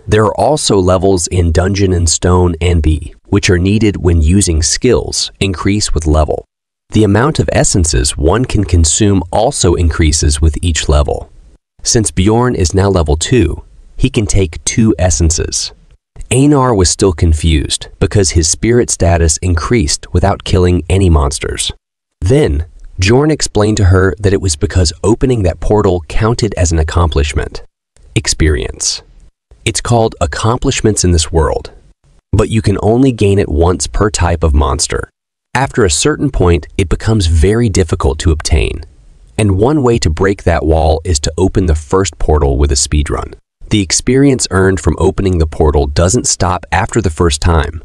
There are also levels in Dungeon and Stone and B, which are needed when using skills increase with level. The amount of essences one can consume also increases with each level. Since Bjorn is now level 2, he can take 2 essences. Einar was still confused because his spirit status increased without killing any monsters. Then, Bjorn explained to her that it was because opening that portal counted as an accomplishment. Experience. It's called accomplishments in this world, but you can only gain it once per type of monster. After a certain point, it becomes very difficult to obtain, and one way to break that wall is to open the first portal with a speedrun. The experience earned from opening the portal doesn't stop after the first time,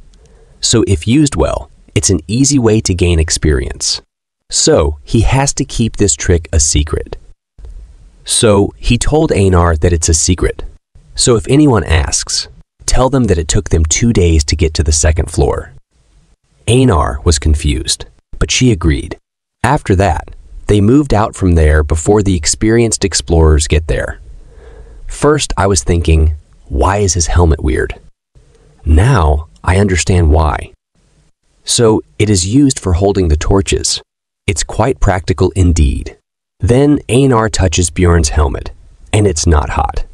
so if used well, it's an easy way to gain experience. So, he has to keep this trick a secret. So, he told Einar that it's a secret. So if anyone asks, tell them that it took them 2 days to get to the second floor. Einar was confused, but she agreed. After that, they moved out from there before the experienced explorers get there. First, I was thinking, why is his helmet weird? Now, I understand why. So, it is used for holding the torches. It's quite practical indeed. Then Einar touches Bjorn's helmet, and it's not hot.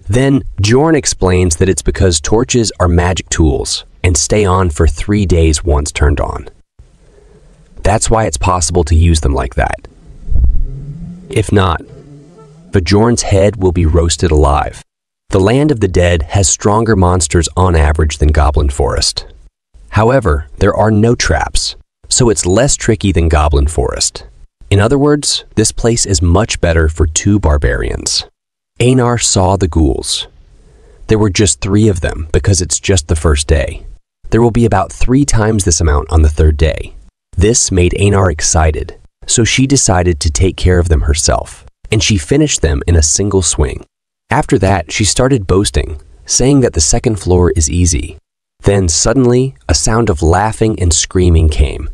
Then Bjorn explains that it's because torches are magic tools and stay on for 3 days once turned on. That's why it's possible to use them like that. If not, Bjorn's head will be roasted alive. The land of the dead has stronger monsters on average than Goblin Forest. However, there are no traps, so it's less tricky than Goblin Forest. In other words, this place is much better for 2 barbarians. Einar saw the ghouls. There were just 3 of them because it's just the first day. There will be about 3 times this amount on the 3rd day. This made Einar excited, so she decided to take care of them herself, and she finished them in a single swing. After that, she started boasting, saying that the second floor is easy. Then suddenly, a sound of laughing and screaming came.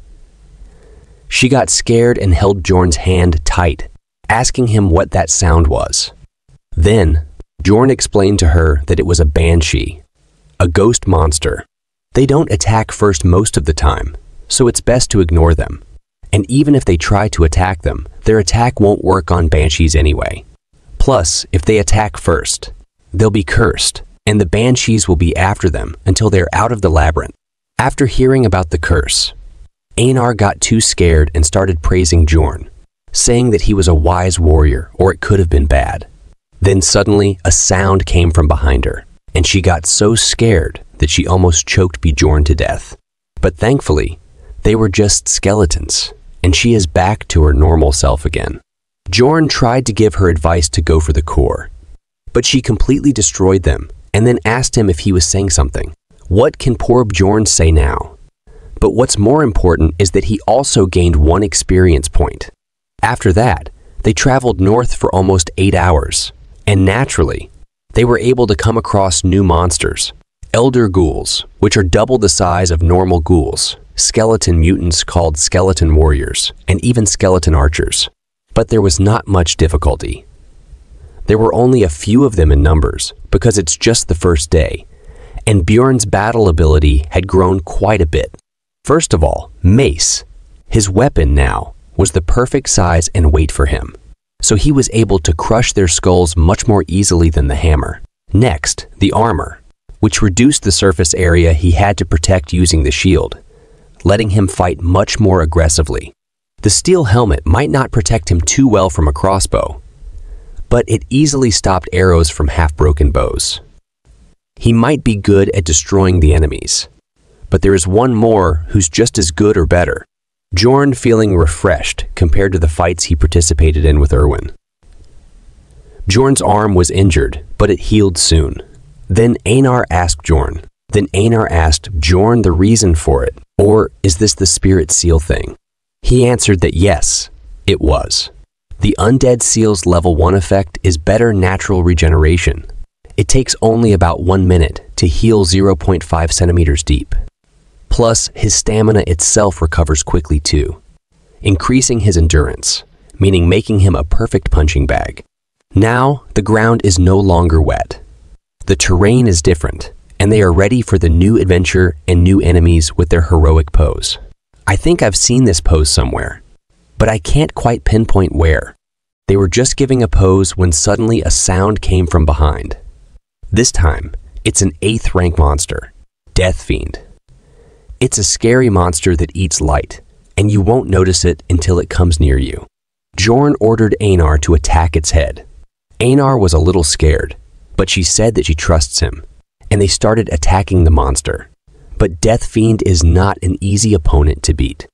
She got scared and held Bjorn's hand tight, asking him what that sound was. Then, Bjorn explained to her that it was a banshee, a ghost monster. They don't attack first most of the time, so it's best to ignore them. And even if they try to attack them, their attack won't work on banshees anyway. Plus, if they attack first, they'll be cursed, and the banshees will be after them until they're out of the labyrinth. After hearing about the curse, Einar got too scared and started praising Bjorn, saying that he was a wise warrior or it could have been bad. Then suddenly, a sound came from behind her, and she got so scared that she almost choked Bjorn to death. But thankfully, they were just skeletons, and she is back to her normal self again. Bjorn tried to give her advice to go for the core, but she completely destroyed them and then asked him if he was saying something. What can poor Bjorn say now? But what's more important is that he also gained 1 experience point. After that, they traveled north for almost 8 hours, and naturally, they were able to come across new monsters. Elder ghouls, which are double the size of normal ghouls, skeleton mutants called skeleton warriors, and even skeleton archers. But there was not much difficulty. There were only a few of them in numbers, because it's just the first day, and Bjorn's battle ability had grown quite a bit. First of all, mace. His weapon now was the perfect size and weight for him, so he was able to crush their skulls much more easily than the hammer. Next, the armor, which reduced the surface area he had to protect using the shield, letting him fight much more aggressively. The steel helmet might not protect him too well from a crossbow, but it easily stopped arrows from half-broken bows. He might be good at destroying the enemies, but there is one more who's just as good or better. Bjorn feeling refreshed compared to the fights he participated in with Erwin. Bjorn's arm was injured, but it healed soon. Then Einar asked Bjorn the reason for it, or is this the spirit seal thing? He answered that yes, it was. The undead seal's level 1 effect is better natural regeneration. It takes only about 1 minute to heal 0.5 centimeters deep. Plus, his stamina itself recovers quickly too, increasing his endurance, meaning making him a perfect punching bag. Now, the ground is no longer wet. The terrain is different, and they are ready for the new adventure and new enemies with their heroic pose. I think I've seen this pose somewhere, but I can't quite pinpoint where. They were just giving a pose when suddenly a sound came from behind. This time, it's an 8th rank monster, Death Fiend. It's a scary monster that eats light, and you won't notice it until it comes near you. Bjorn ordered Einar to attack its head. Einar was a little scared, but she said that she trusts him, and they started attacking the monster. But Death Fiend is not an easy opponent to beat.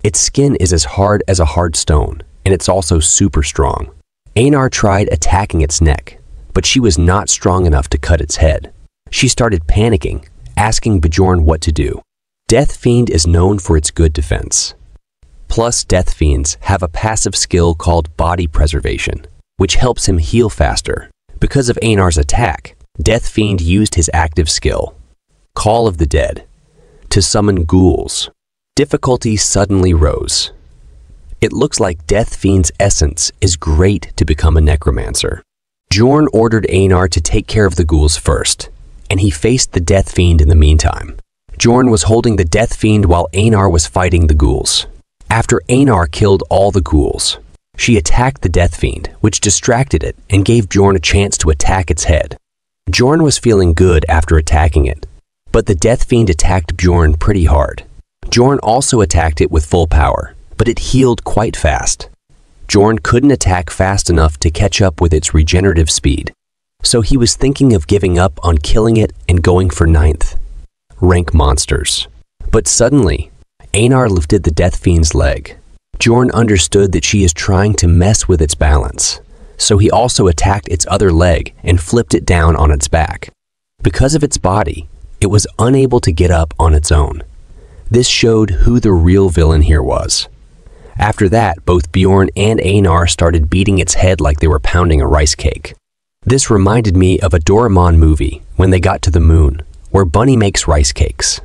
Its skin is as hard as a hard stone, and it's also super strong. Einar tried attacking its neck, but she was not strong enough to cut its head. She started panicking, asking Bjorn what to do. Death Fiend is known for its good defense. Plus, Death Fiends have a passive skill called Body Preservation, which helps him heal faster. Because of Einar's attack, Death Fiend used his active skill, Call of the Dead, to summon ghouls. Difficulty suddenly rose. It looks like Death Fiend's essence is great to become a necromancer. Bjorn ordered Einar to take care of the ghouls first, and he faced the Death Fiend in the meantime. Bjorn was holding the Death Fiend while Einar was fighting the ghouls. After Einar killed all the ghouls, she attacked the Death Fiend, which distracted it and gave Bjorn a chance to attack its head. Bjorn was feeling good after attacking it, but the Death Fiend attacked Bjorn pretty hard. Bjorn also attacked it with full power, but it healed quite fast. Bjorn couldn't attack fast enough to catch up with its regenerative speed, so he was thinking of giving up on killing it and going for 9th rank monsters. But suddenly, Einar lifted the Death Fiend's leg. Bjorn understood that she is trying to mess with its balance, so he also attacked its other leg and flipped it down on its back. Because of its body, it was unable to get up on its own. This showed who the real villain here was. After that, both Bjorn and Einar started beating its head like they were pounding a rice cake. This reminded me of a Doraemon movie when they got to the moon, where Bunny makes rice cakes.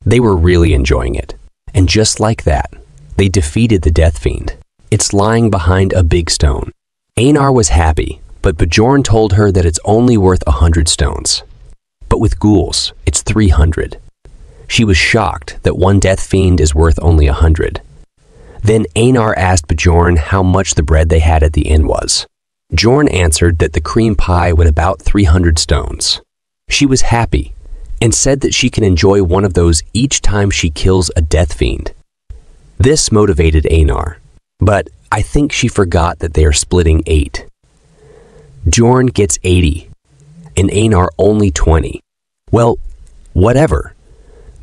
They were really enjoying it, and just like that, they defeated the Death Fiend. It's lying behind a big stone. Einar was happy, but Bjorn told her that it's only worth 100 stones. But with ghouls, it's 300. She was shocked that one Death Fiend is worth only 100. Then Einar asked Bjorn how much the bread they had at the inn was. Bjorn answered that the cream pie would about 300 stones. She was happy and said that she can enjoy one of those each time she kills a Death Fiend. This motivated Einar, but I think she forgot that they are splitting 8. Bjorn gets 80, and Einar only 20. Well, whatever.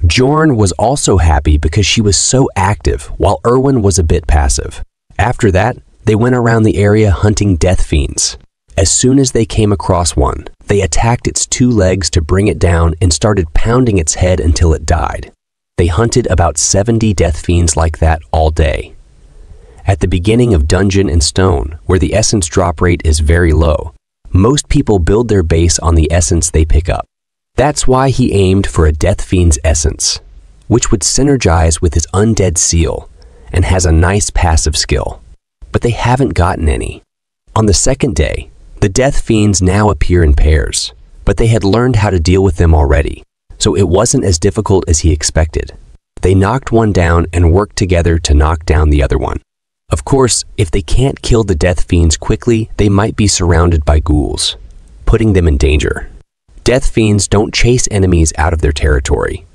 Bjorn was also happy because she was so active while Erwin was a bit passive. After that, They went around the area hunting death fiends. As soon as they came across one, they attacked its 2 legs to bring it down and started pounding its head until it died. They hunted about 70 death fiends like that all day. At the beginning of Dungeon and Stone, where the essence drop rate is very low, most people build their base on the essence they pick up. That's why he aimed for a death fiend's essence, which would synergize with his undead seal and has a nice passive skill. But they haven't gotten any. On the second day, the death fiends now appear in pairs, but they had learned how to deal with them already, so it wasn't as difficult as he expected. They knocked one down and worked together to knock down the other one. Of course, if they can't kill the death fiends quickly, they might be surrounded by ghouls, putting them in danger. Death fiends don't chase enemies out of their territory,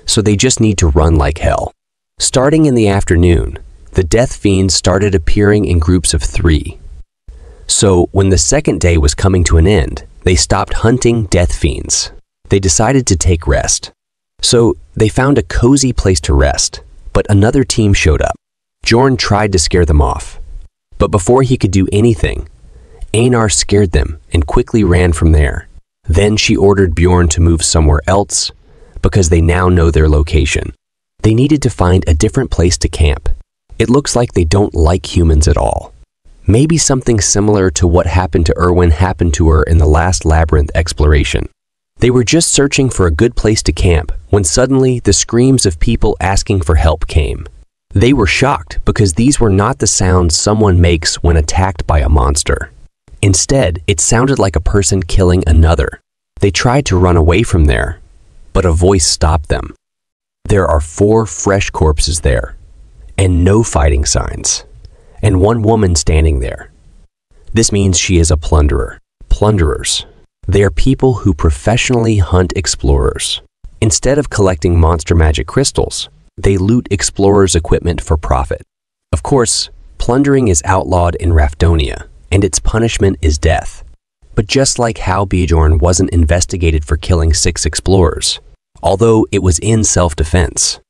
so they just need to run like hell. Starting in the afternoon, the death fiends started appearing in groups of 3. So when the second day was coming to an end, they stopped hunting death fiends. They decided to take rest. So they found a cozy place to rest, but another team showed up. Bjorn tried to scare them off, but before he could do anything, Einar scared them and quickly ran from there. Then she ordered Bjorn to move somewhere else because they now know their location. They needed to find a different place to camp. It looks like they don't like humans at all. Maybe something similar to what happened to Erwin happened to her in the last labyrinth exploration. They were just searching for a good place to camp when suddenly the screams of people asking for help came. They were shocked because these were not the sounds someone makes when attacked by a monster. Instead, it sounded like a person killing another. They tried to run away from there, but a voice stopped them. There are 4 fresh corpses there, and no fighting signs, and one woman standing there. This means she is a plunderer. Plunderers. They are people who professionally hunt explorers. Instead of collecting monster magic crystals, they loot explorers' equipment for profit. Of course, plundering is outlawed in Rafdonia, and its punishment is death. But just like how Bjorn wasn't investigated for killing 6 explorers, although it was in self-defense,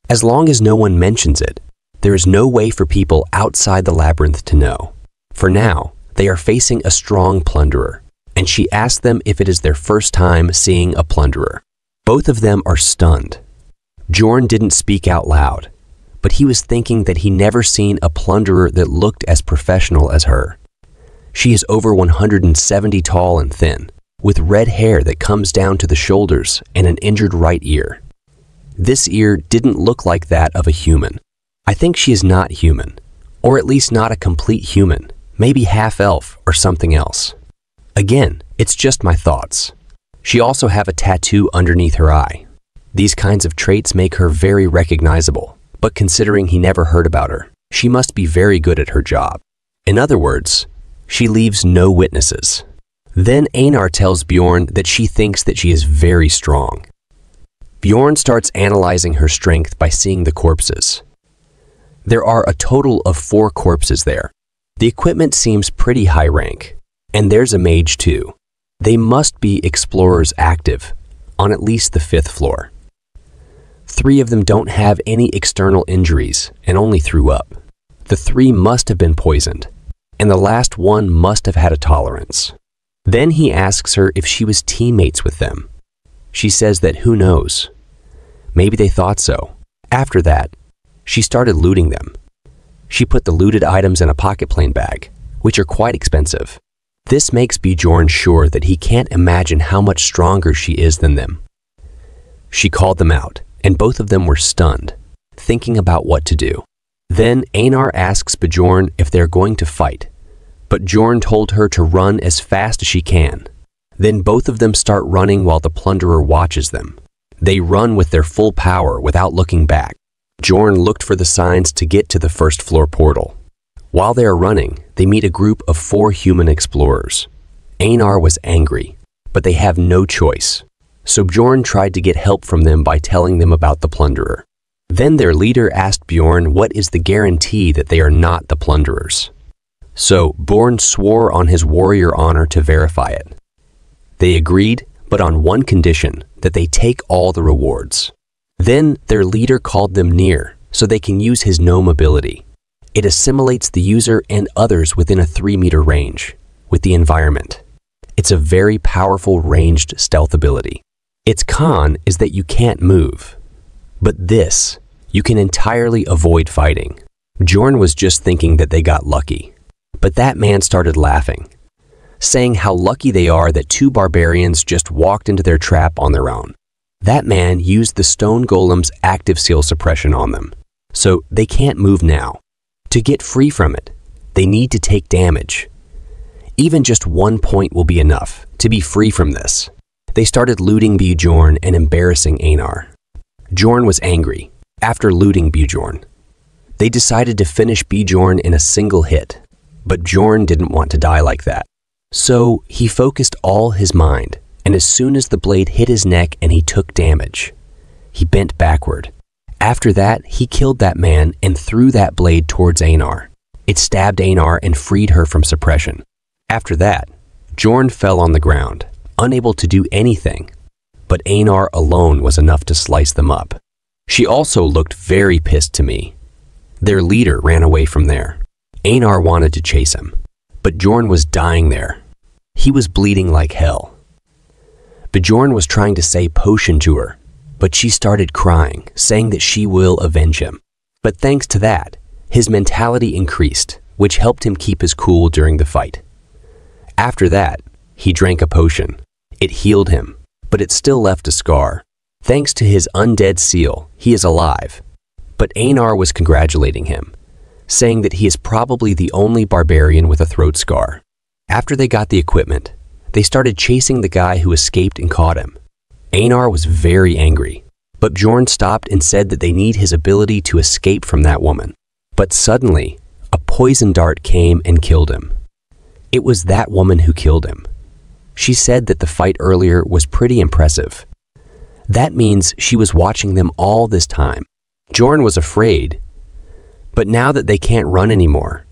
as long as no one mentions it, there is no way for people outside the labyrinth to know. For now, they are facing a strong plunderer, and she asked them if it is their first time seeing a plunderer. Both of them are stunned. Bjorn didn't speak out loud, but he was thinking that he never seen a plunderer that looked as professional as her. She is over 170 tall and thin, with red hair that comes down to the shoulders and an injured right ear. This ear didn't look like that of a human. I think she is not human, or at least not a complete human, maybe half-elf or something else. Again, it's just my thoughts. She also have a tattoo underneath her eye. These kinds of traits make her very recognizable, but considering he never heard about her, she must be very good at her job. In other words, she leaves no witnesses. Then Einar tells Bjorn that she thinks that she is very strong. Bjorn starts analyzing her strength by seeing the corpses. There are a total of 4 corpses there. The equipment seems pretty high rank, and there's a mage too. They must be explorers active, on at least the 5th floor. 3 of them don't have any external injuries and only threw up. The 3 must have been poisoned, and the last one must have had a tolerance. Then he asks her if she was teammates with them. She says that who knows. Maybe they thought so. After that, she started looting them. She put the looted items in a pocket plane bag, which are quite expensive. This makes Bjorn sure that he can't imagine how much stronger she is than them. She called them out, and both of them were stunned, thinking about what to do. Then Einar asks Bjorn if they're going to fight, but Bjorn told her to run as fast as she can. Then both of them start running while the plunderer watches them. They run with their full power without looking back. Bjorn looked for the signs to get to the 1st floor portal. While they are running, they meet a group of 4 human explorers. Einar was angry, but they have no choice. So Bjorn tried to get help from them by telling them about the plunderer. Then their leader asked Bjorn what is the guarantee that they are not the plunderers. So Bjorn swore on his warrior honor to verify it. They agreed, but on one condition, that they take all the rewards. Then their leader called them near so they can use his gnome ability. It assimilates the user and others within a 3-meter range with the environment. It's a very powerful ranged stealth ability. Its con is that you can't move. But this, you can entirely avoid fighting. Bjorn was just thinking that they got lucky. But that man started laughing, saying how lucky they are that 2 barbarians just walked into their trap on their own. That man used the stone golem's active seal suppression on them, so they can't move now. To get free from it, they need to take damage. Even just 1 point will be enough to be free from this. They started looting Bjorn and embarrassing Einar. Bjorn was angry. After looting Bjorn, they decided to finish Bjorn in a single hit, but Bjorn didn't want to die like that. So he focused all his mind, and as soon as the blade hit his neck and he took damage, he bent backward. After that, he killed that man and threw that blade towards Einar. It stabbed Einar and freed her from suppression. After that, Bjorn fell on the ground, unable to do anything, but Einar alone was enough to slice them up. She also looked very pissed to me. Their leader ran away from there. Einar wanted to chase him, but Bjorn was dying there. He was bleeding like hell. Bjorn was trying to say potion to her, but she started crying, saying that she will avenge him. But thanks to that, his mentality increased, which helped him keep his cool during the fight. After that, he drank a potion. It healed him, but it still left a scar. Thanks to his undead seal, he is alive. But Einar was congratulating him, saying that he is probably the only barbarian with a throat scar. After they got the equipment, they started chasing the guy who escaped and caught him. Einar was very angry, but Bjorn stopped and said that they need his ability to escape from that woman. But suddenly, a poison dart came and killed him. It was that woman who killed him. She said that the fight earlier was pretty impressive. That means she was watching them all this time. Bjorn was afraid, but now that they can't run anymore,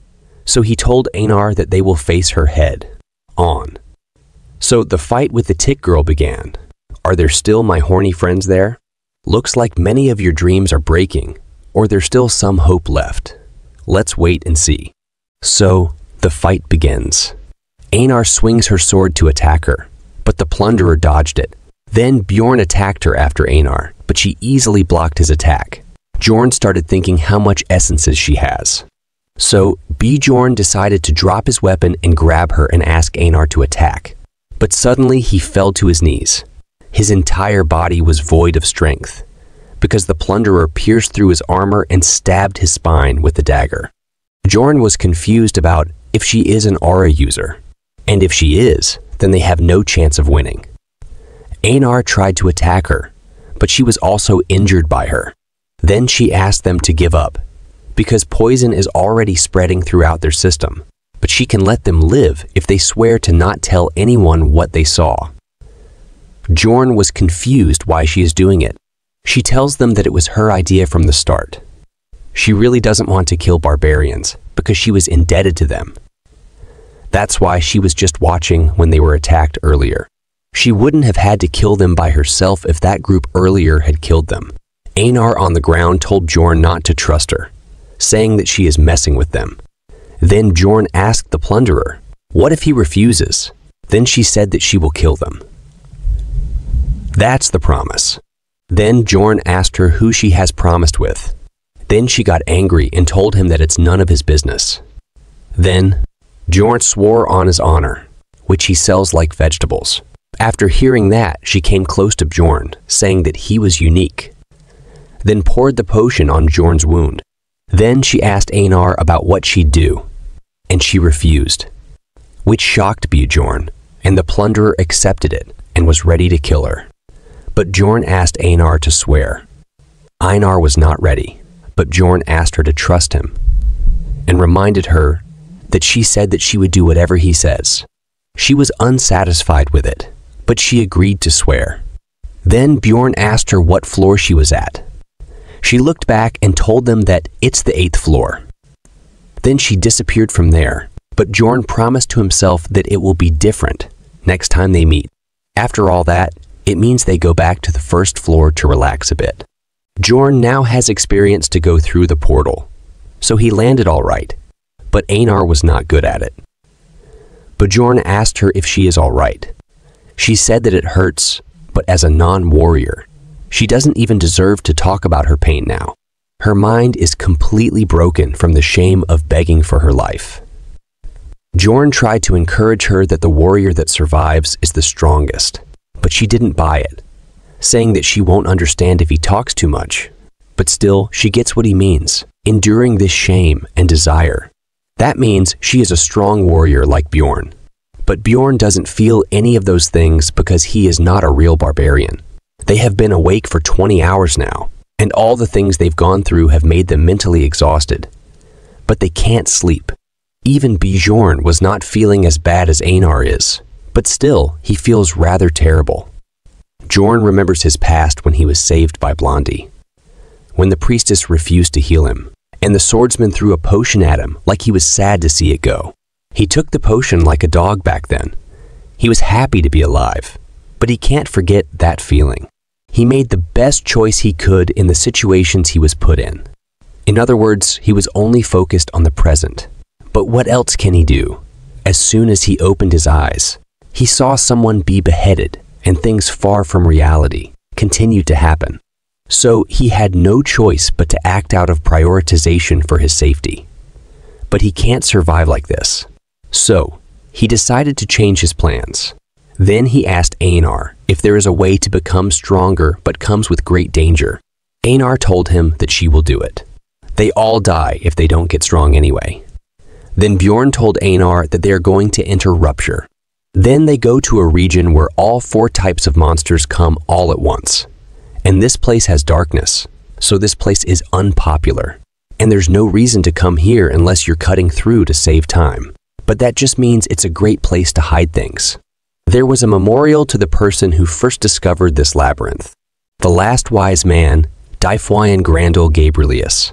so he told Einar that they will face her head on. So the fight with the tick girl began. Are there still my horny friends there? Looks like many of your dreams are breaking, or there's still some hope left. Let's wait and see. So the fight begins. Einar swings her sword to attack her, but the plunderer dodged it. Then Bjorn attacked her after Einar, but she easily blocked his attack. Bjorn started thinking how much essences she has. So Bjorn decided to drop his weapon and grab her and ask Einar to attack. But suddenly he fell to his knees. His entire body was void of strength, because the plunderer pierced through his armor and stabbed his spine with the dagger. Bjorn was confused about if she is an aura user, and if she is, then they have no chance of winning. Einar tried to attack her, but she was also injured by her. Then she asked them to give up, because poison is already spreading throughout their system, but she can let them live if they swear to not tell anyone what they saw. Bjorn was confused why she is doing it. She tells them that it was her idea from the start. She really doesn't want to kill barbarians because she was indebted to them. That's why she was just watching when they were attacked earlier. She wouldn't have had to kill them by herself if that group earlier had killed them. Einar on the ground told Bjorn not to trust her, saying that she is messing with them. Then Bjorn asked the plunderer, what if he refuses? Then she said that she will kill them. That's the promise. Then Bjorn asked her who she has promised with. Then she got angry and told him that it's none of his business. Then Bjorn swore on his honor, which he sells like vegetables. After hearing that, she came close to Bjorn, saying that he was unique. Then poured the potion on Bjorn's wound. Then she asked Einar about what she'd do, and she refused, which shocked Bjorn, and the plunderer accepted it and was ready to kill her. But Bjorn asked Einar to swear. Einar was not ready, but Bjorn asked her to trust him, and reminded her that she said that she would do whatever he says. She was unsatisfied with it, but she agreed to swear. Then Bjorn asked her what floor she was at. She looked back and told them that it's the 8th floor. Then she disappeared from there, but Bjorn promised to himself that it will be different next time they meet. After all that, it means they go back to the 1st floor to relax a bit. Bjorn now has experience to go through the portal, so he landed all right. But Einar was not good at it. Bjorn asked her if she is all right. She said that it hurts, but as a non-warrior, she doesn't even deserve to talk about her pain now. Her mind is completely broken from the shame of begging for her life. Bjorn tried to encourage her that the warrior that survives is the strongest, but she didn't buy it, saying that she won't understand if he talks too much. But still, she gets what he means, enduring this shame and desire. That means she is a strong warrior like Bjorn. But Bjorn doesn't feel any of those things because he is not a real barbarian. They have been awake for 20 hours now, and all the things they've gone through have made them mentally exhausted. But they can't sleep. Even Bjorn was not feeling as bad as Einar is, but still, he feels rather terrible. Bjorn remembers his past when he was saved by Blondie, when the priestess refused to heal him, and the swordsman threw a potion at him like he was sad to see it go. He took the potion like a dog back then. He was happy to be alive, but he can't forget that feeling. He made the best choice he could in the situations he was put in. In other words, he was only focused on the present. But what else can he do? As soon as he opened his eyes, he saw someone be beheaded, and things far from reality continued to happen. So he had no choice but to act out of prioritization for his safety. But he can't survive like this. So he decided to change his plans. Then he asked Einar if there is a way to become stronger but comes with great danger. Einar told him that she will do it. They all die if they don't get strong anyway. Then Bjorn told Einar that they are going to enter Rupture. Then they go to a region where all 4 types of monsters come all at once. And this place has darkness, so this place is unpopular. And there's no reason to come here unless you're cutting through to save time. But that just means it's a great place to hide things. There was a memorial to the person who first discovered this labyrinth. The last wise man, Dyfwian Grandel Gabrielius.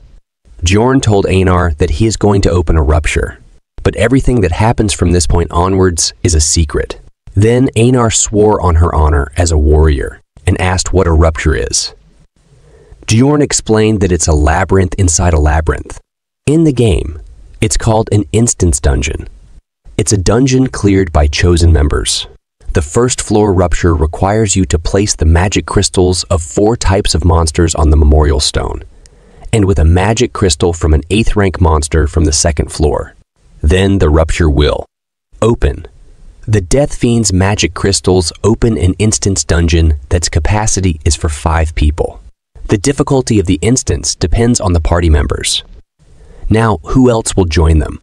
Bjorn told Einar that he is going to open a rupture, but everything that happens from this point onwards is a secret. Then Einar swore on her honor as a warrior and asked what a rupture is. Bjorn explained that it's a labyrinth inside a labyrinth. In the game, it's called an instance dungeon. It's a dungeon cleared by chosen members. The first floor rupture requires you to place the magic crystals of 4 types of monsters on the memorial stone, and with a magic crystal from an 8th rank monster from the 2nd floor. Then the rupture will open. The Death Fiend's magic crystals open an instance dungeon that's capacity is for 5 people. The difficulty of the instance depends on the party members. Now, who else will join them?